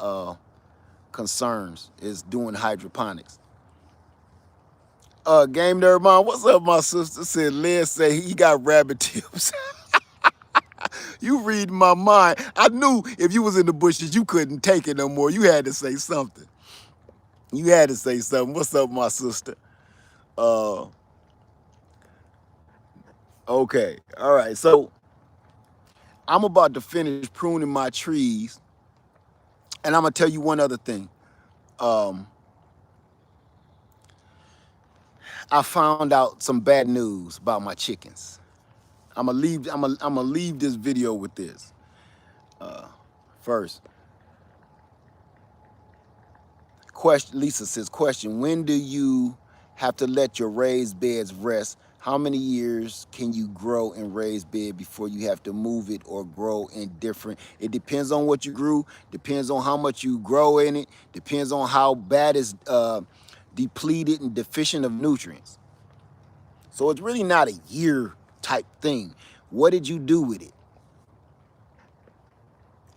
concerns is doing hydroponics. Game Nerd Mom, what's up, my sister? Said, Led say he got rabbit tips. You read my mind. I knew if you was in the bushes, you couldn't take it no more. You had to say something. You had to say something. What's up, my sister? Uh, okay. All right. So I'm about to finish pruning my trees, and I'm gonna tell you one other thing. Um, I found out some bad news about my chickens. I'm gonna leave this video with this. First, question. Lisa says, question: when do you have to let your raised beds rest? How many years can you grow in raised bed before you have to move it or grow in different? It depends on what you grew, depends on how much you grow in it, depends on how bad it's depleted and deficient of nutrients. So it's really not a year type thing. What did you do with it?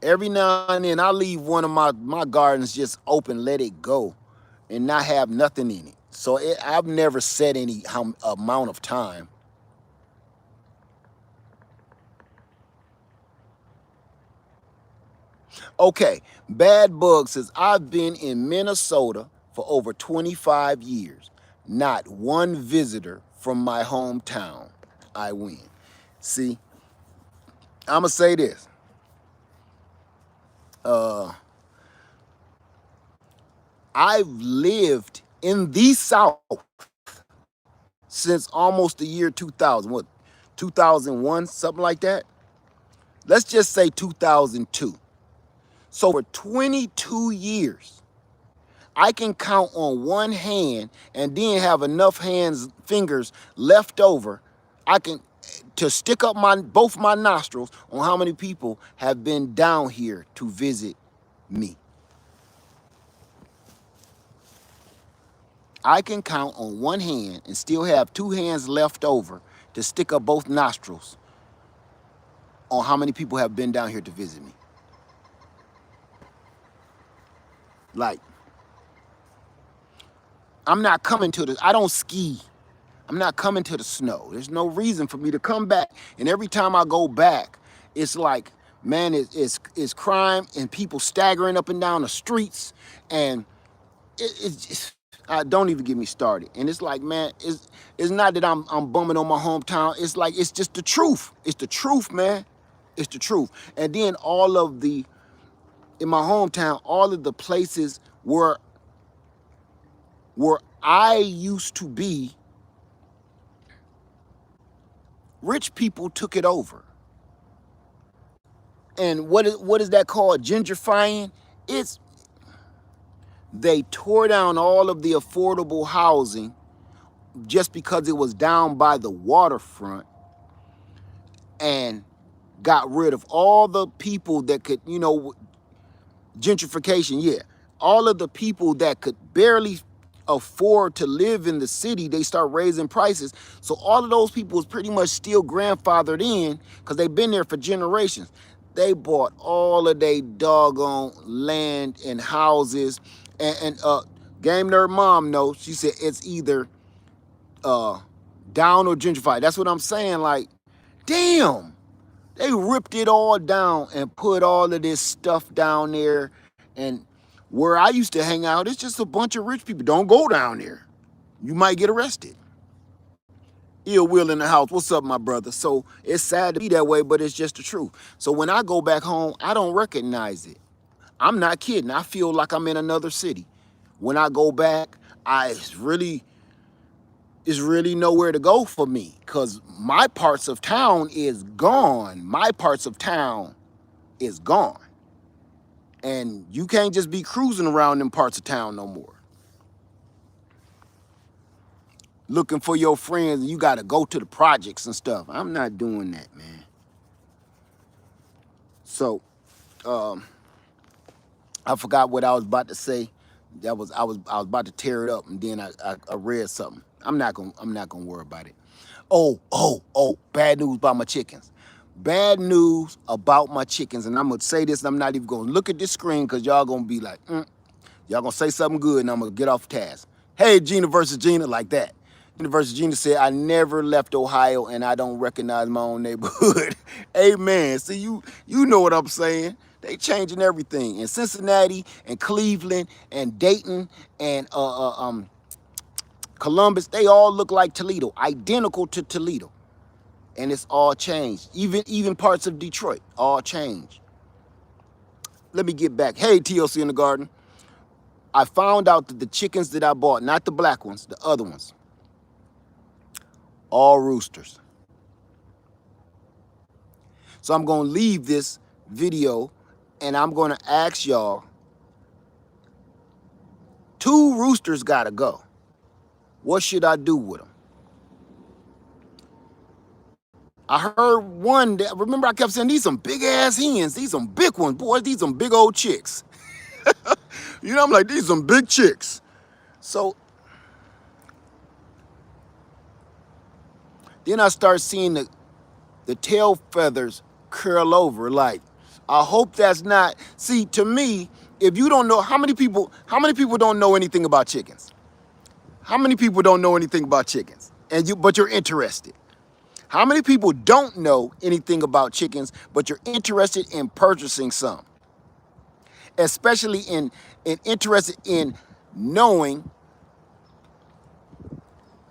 Every now and then I leave one of my gardens just open, let it go and not have nothing in it. So I've never set any amount of time. Okay, Bad Bug says, I've been in Minnesota for over 25 years. Not one visitor from my hometown. I win. See, I'm going to say this. Uh, I've lived in the South since almost the year 2000, what, 2001, something like that? Let's just say 2002. So for 22 years, I can count on one hand and then have enough fingers left over. I can to stick up both my nostrils on how many people have been down here to visit me. I can count on one hand and still have two hands left over to stick up both nostrils on how many people have been down here to visit me. Like, I'm not coming to I don't ski. I'm not coming to the snow. There's no reason for me to come back. And every time I go back, it's like, man, it's crime and people staggering up and down the streets. And it's just, don't even get me started. And it's like, man, it's not that I'm bumming on my hometown. It's like, it's just the truth. It's the truth, man. It's the truth. And then in my hometown, all of the places where I used to be, rich people took it over. And what is that called? Gentrifying? They tore down all of the affordable housing just because it was down by the waterfront and got rid of all the people that could, gentrification, yeah. All of the people that could barely afford to live in the city, they start raising prices. So all of those people was pretty much still grandfathered in because they've been there for generations. They bought all of their doggone land and houses. And Game Nerd Mom knows, she said it's either down or gentrified. That's what I'm saying. Like, damn, they ripped it all down and put all of this stuff down there. And where I used to hang out, it's just a bunch of rich people. Don't go down there. You might get arrested. Ill Will in the house. What's up, my brother? So it's sad to be that way, but it's just the truth. So when I go back home, I don't recognize it. I'm not kidding. I feel like I'm in another city. When I go back, it's really nowhere to go for me because my parts of town is gone. My parts of town is gone. And you can't just be cruising around them parts of town no more. Looking for your friends and you got to go to the projects and stuff. I'm not doing that, man. So, I forgot what I was about to say. I was about to tear it up, and then I read something. I'm not gonna worry about it. Oh! Bad news about my chickens. Bad news about my chickens, and I'm gonna say this. And I'm not even gonna look at this screen because y'all gonna be like, y'all gonna say something good, and I'm gonna get off task. Hey, Gina versus Gina, like that. Gina versus Gina said, I never left Ohio, and I don't recognize my own neighborhood. Amen. See, you know what I'm saying. They changing everything. In Cincinnati and Cleveland and Dayton and Columbus, they all look like Toledo, identical to Toledo. And it's all changed. Even parts of Detroit, all changed. Let me get back. Hey, TLC in the garden. I found out that the chickens that I bought, not the black ones, the other ones, all roosters. So I'm going to leave this video and I'm going to ask y'all, 2 roosters got to go. What should I do with them? I heard one that, remember I kept saying, these some big ass hens. These some big ones. Boys, these some big old chicks. I'm like, these some big chicks. So then I start seeing the tail feathers curl over. Like, I hope that's not, see, to me, if you don't know, how many people don't know anything about chickens? How many people don't know anything about chickens? But you're interested. How many people don't know anything about chickens, but you're interested in purchasing some? Especially interested in knowing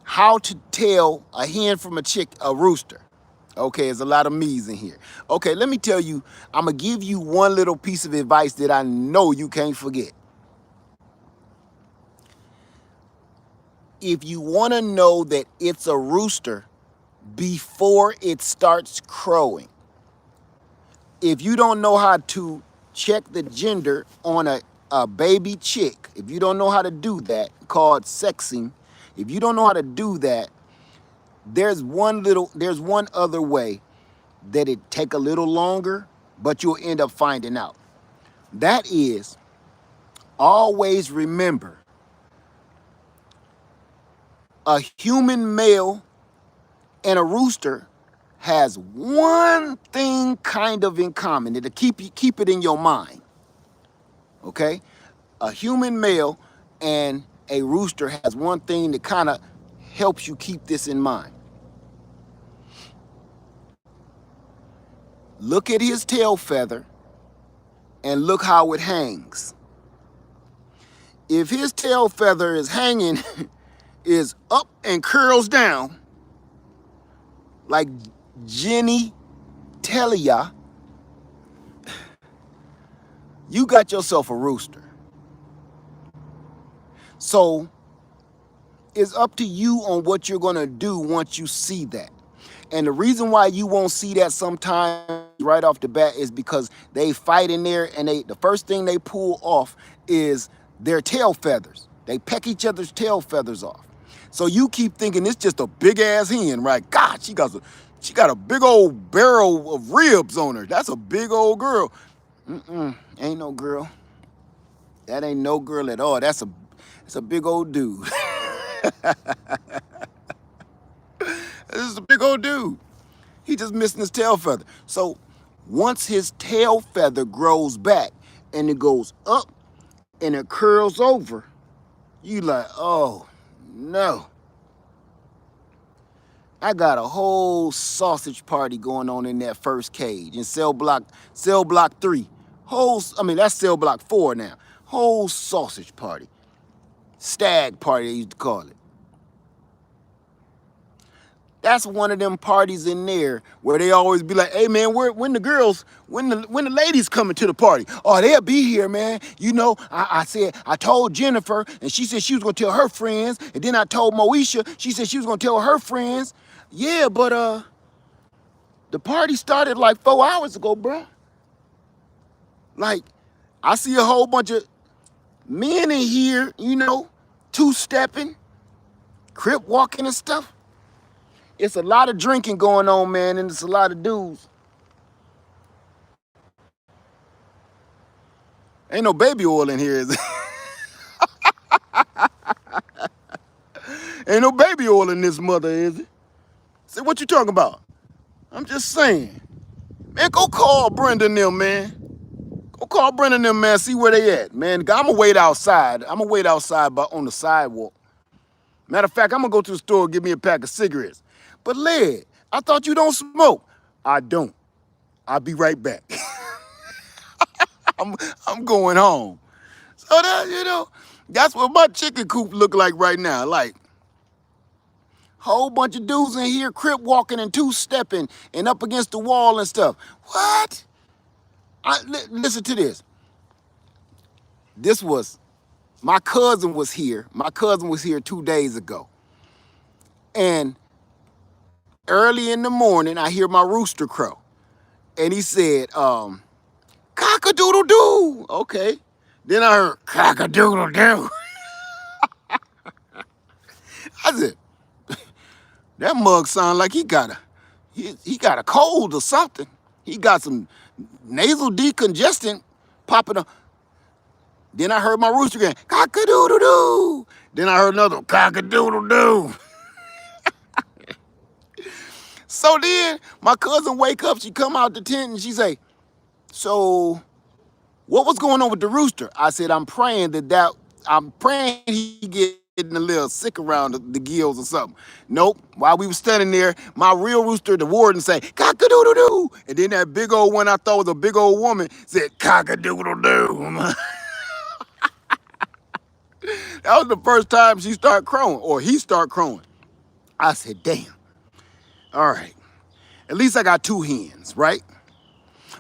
how to tell a hen from a rooster. Okay, there's a lot of me's in here. Okay, let me tell you, I'm gonna give you one little piece of advice that I know you can't forget. If you want to know that it's a rooster before it starts crowing, if you don't know how to check the gender on a baby chick, if you don't know how to do that, called sexing, if you don't know how to do that, there's one other way that it take a little longer, but you'll end up finding out. That is, always remember, a human male and a rooster has one thing kind of in common. It'll keep it in your mind. Okay? A human male and a rooster has one thing that kind of helps you keep this in mind. Look at his tail feather and look how it hangs. If his tail feather is hanging, is up and curls down, like Jenny Telia, you got yourself a rooster. So it's up to you on what you're gonna do once you see that. And the reason why you won't see that sometimes right off the bat is because they fight in there, and the first thing they pull off is their tail feathers. They peck each other's tail feathers off. So you keep thinking it's just a big ass hen, right? God, she got a big old barrel of ribs on her. That's a big old girl. Ain't no girl. That ain't no girl at all. That's a big old dude. This is a big old dude. He just missing his tail feather. So once his tail feather grows back and it goes up and it curls over, you like, oh no. I got a whole sausage party going on in that first cage in cell block 3. That's cell block 4 now. Whole sausage party. Stag party, they used to call it. That's one of them parties in there where they always be like, hey man, when the ladies coming to the party? Oh, they'll be here, man. You know, I told Jennifer, and she said she was gonna tell her friends, and then I told Moesha, she said she was gonna tell her friends. Yeah, but the party started like 4 hours ago, bro. Like, I see a whole bunch of men in here, you know, two-stepping, crip walking and stuff. It's a lot of drinking going on, man, and it's a lot of dudes. Ain't no baby oil in here, is it? Ain't no baby oil in this mother, is it? Say, what you talking about? I'm just saying. Man, go call Brenda and them, man. Go call Brenda and them, man, see where they at, man. I'm gonna wait outside. I'm gonna wait outside on the sidewalk. Matter of fact, I'm gonna go to the store and get me a pack of cigarettes. But Led, I thought you don't smoke. I don't. I'll be right back. I'm going home. So that, you know, that's what my chicken coop look like right now. Like, whole bunch of dudes in here crip walking and two-stepping and up against the wall and stuff. What? Listen to this. My cousin was here. My cousin was here 2 days ago. And early in the morning, I hear my rooster crow. And he said, cock-a-doodle-doo. Okay. Then I heard cock-a-doodle-doo. I said, that mug sound like he got a cold or something. He got some nasal decongestant popping up. Then I heard my rooster again, cock-a-doodle-doo. Then I heard another cock-a-doodle-doo. So then my cousin wake up, she come out the tent and she say, so what was going on with the rooster? I said, I'm praying he getting a little sick around the gills or something. Nope. While we were standing there, my real rooster, the warden, say, cock-a-doodle-doo. And then that big old one I thought was a big old woman said, cock-a-doodle-doo. That was the first time she started crowing, or he started crowing. I said, damn. All right. At least I got 2 hens, right?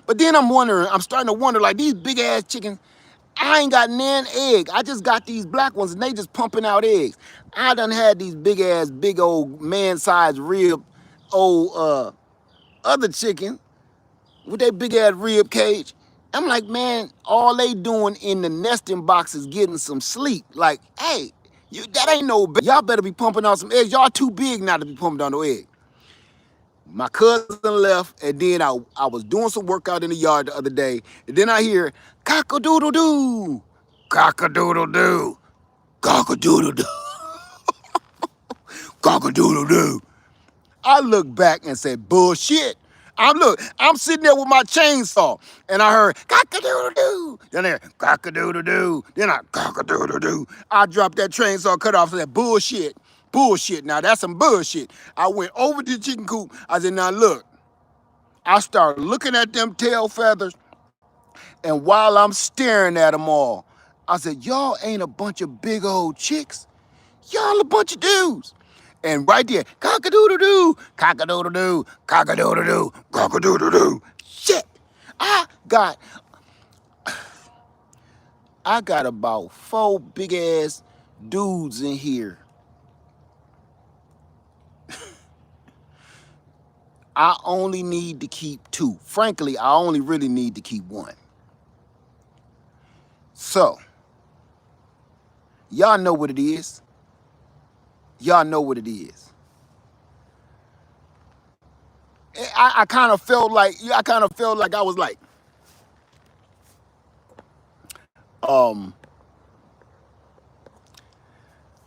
But then I'm starting to wonder, like, these big ass chickens, I ain't got nan egg. I just got these black ones and they just pumping out eggs. I done had these big old man-sized rib old other chicken with that big ass rib cage. I'm like, man, all they doing in the nesting box is getting some sleep. Like, hey, that ain't no big. Y'all better be pumping out some eggs. Y'all too big not to be pumping out no egg. My cousin left, and then I was doing some workout in the yard the other day, and then I hear cock-a-doodle-doo, cock-a-doodle-doo, cock-a-doodle-doo, cock-a-doodle-doo. I look back and said, bullshit. I'm sitting there with my chainsaw, and I heard cock-a-doodle-doo. Then I heard cock-a-doodle-doo. Then I cock-a-doodle-doo. I dropped that chainsaw, cut off, and said, bullshit. Bullshit. Now that's some bullshit. I went over to the chicken coop. I said, now look. I started looking at them tail feathers, and while I'm staring at them all, I said, y'all ain't a bunch of big old chicks. Y'all a bunch of dudes. And right there, cock-a-doodle-doo, cock-a-doodle-doo, cock-a-doodle-doo, cock-a-doodle-doo. Shit. I got about 4 big ass dudes in here. I only need to keep 2. Frankly, I only really need to keep 1. So, y'all know what it is. Y'all know what it is. I kind of felt like I was like,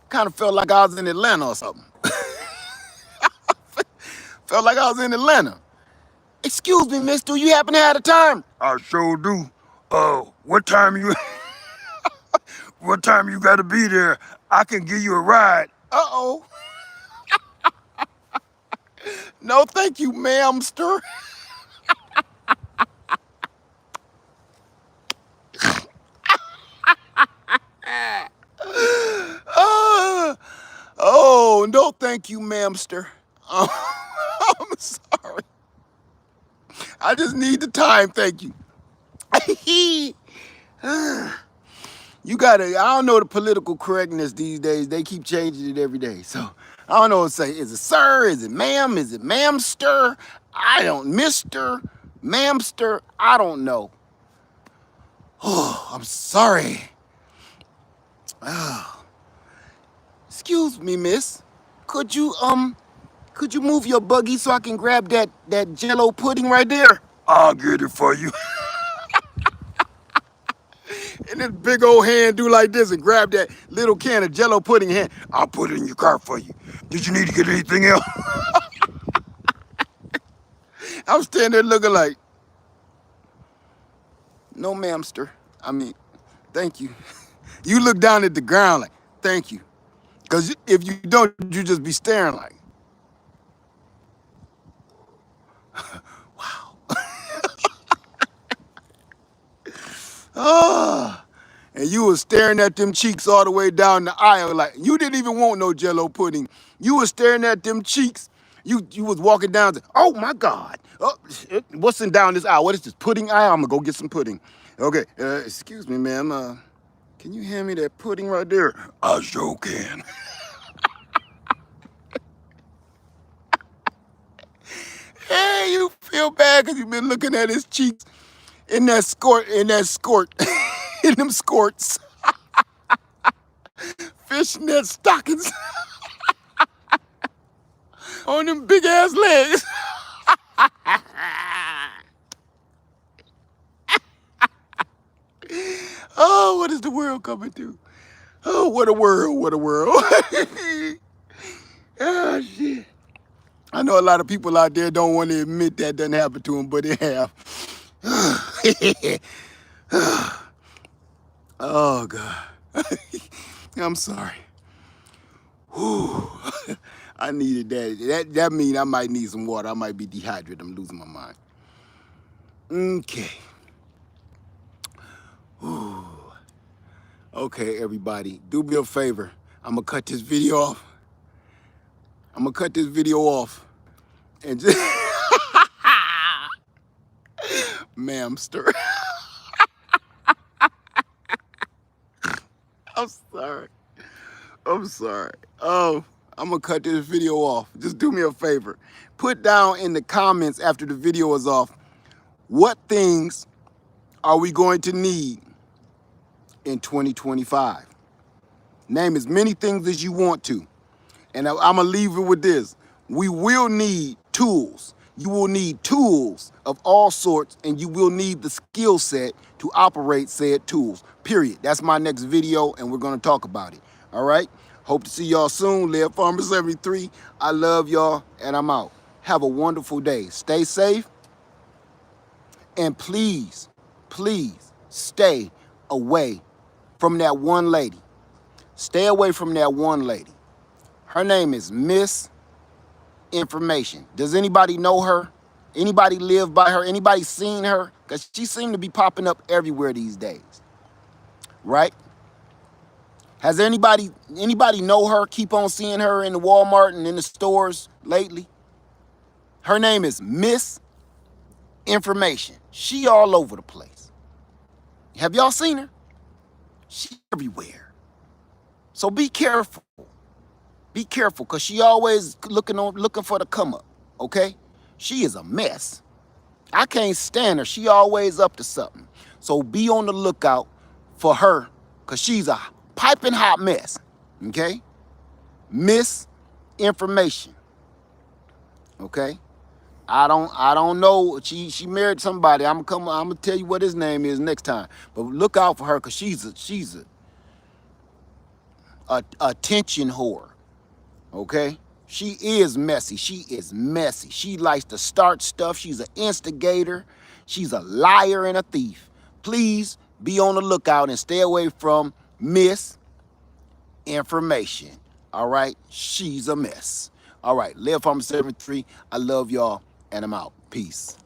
kind of felt like I was in Atlanta or something. Felt like I was in Atlanta. Excuse me, miss, do you happen to have the time? I sure do. What time you gotta be there? I can give you a ride. Uh-oh. No, thank you, ma'amster. Oh, no, thank you, ma'amster. I'm sorry. I just need the time, thank you. You gotta, I don't know the political correctness these days. They keep changing it every day. So I don't know what to say. Is it sir? Is it ma'am? Is it ma'amster? I don't, mister, ma'amster, I don't know. Oh, I'm sorry. Oh. Excuse me, miss. Could you move your buggy so I can grab that Jello pudding right there? I'll get it for you. And this big old hand do like this and grab that little can of Jello pudding hand. I'll put it in your car for you. Did you need to get anything else? I'm standing there looking like, no, ma'amster. I mean, thank you. You look down at the ground like, thank you. Because if you don't, you just be staring like, wow. Oh. And you was staring at them cheeks all the way down the aisle like, you didn't even want no Jello pudding. You was staring at them cheeks. You was walking down, oh my God. Oh, what's in down this aisle? What is this, pudding aisle? I'm gonna go get some pudding. Okay, excuse me, ma'am. Can you hand me that pudding right there? I sure can. Hey, you feel bad because you've been looking at his cheeks in that skort, in them skorts. Fishnet stockings on them big ass legs. Oh, what is the world coming to? Oh, what a world, what a world. Oh, shit. I know a lot of people out there don't want to admit that doesn't happen to them, but it have. Oh, God. I'm sorry. Whew. I needed that. That means I might need some water. I might be dehydrated. I'm losing my mind. Okay. Whew. Okay, everybody. Do me a favor. I'm going to cut this video off. And just... Ma'amster. I'm sorry. I'm sorry. Oh, I'm gonna cut this video off. Just do me a favor. Put down in the comments after the video is off, what things are we going to need in 2025? Name as many things as you want to. And I'm gonna leave it with this. We will need tools. You will need tools of all sorts, and you will need the skill set to operate said tools. Period. That's my next video, and we're gonna talk about it. All right? Hope to see y'all soon. Live Farmer 73. I love y'all, and I'm out. Have a wonderful day. Stay safe, and please, please stay away from that one lady. Stay away from that one lady. Her name is Miss Information. Does anybody know her? Anybody live by her? Anybody seen her? Because she seemed to be popping up everywhere these days, right? Has anybody know her? Keep on seeing her in the Walmart and in the stores lately? Her name is Miss Information. She all over the place. Have y'all seen her? She everywhere. So be careful. Be careful, because she always looking for the come up, okay? She is a mess. I can't stand her. She always up to something. So be on the lookout for her, because she's a piping hot mess, okay? Misinformation, okay? I don't know. She married somebody. I'm gonna tell you what his name is next time. But look out for her, because she's a attention whore. Okay? She is messy. She is messy. She likes to start stuff. She's an instigator. She's a liar and a thief. Please be on the lookout and stay away from misinformation. All right? She's a mess. All right. Live Farmer 73. I love y'all, and I'm out. Peace.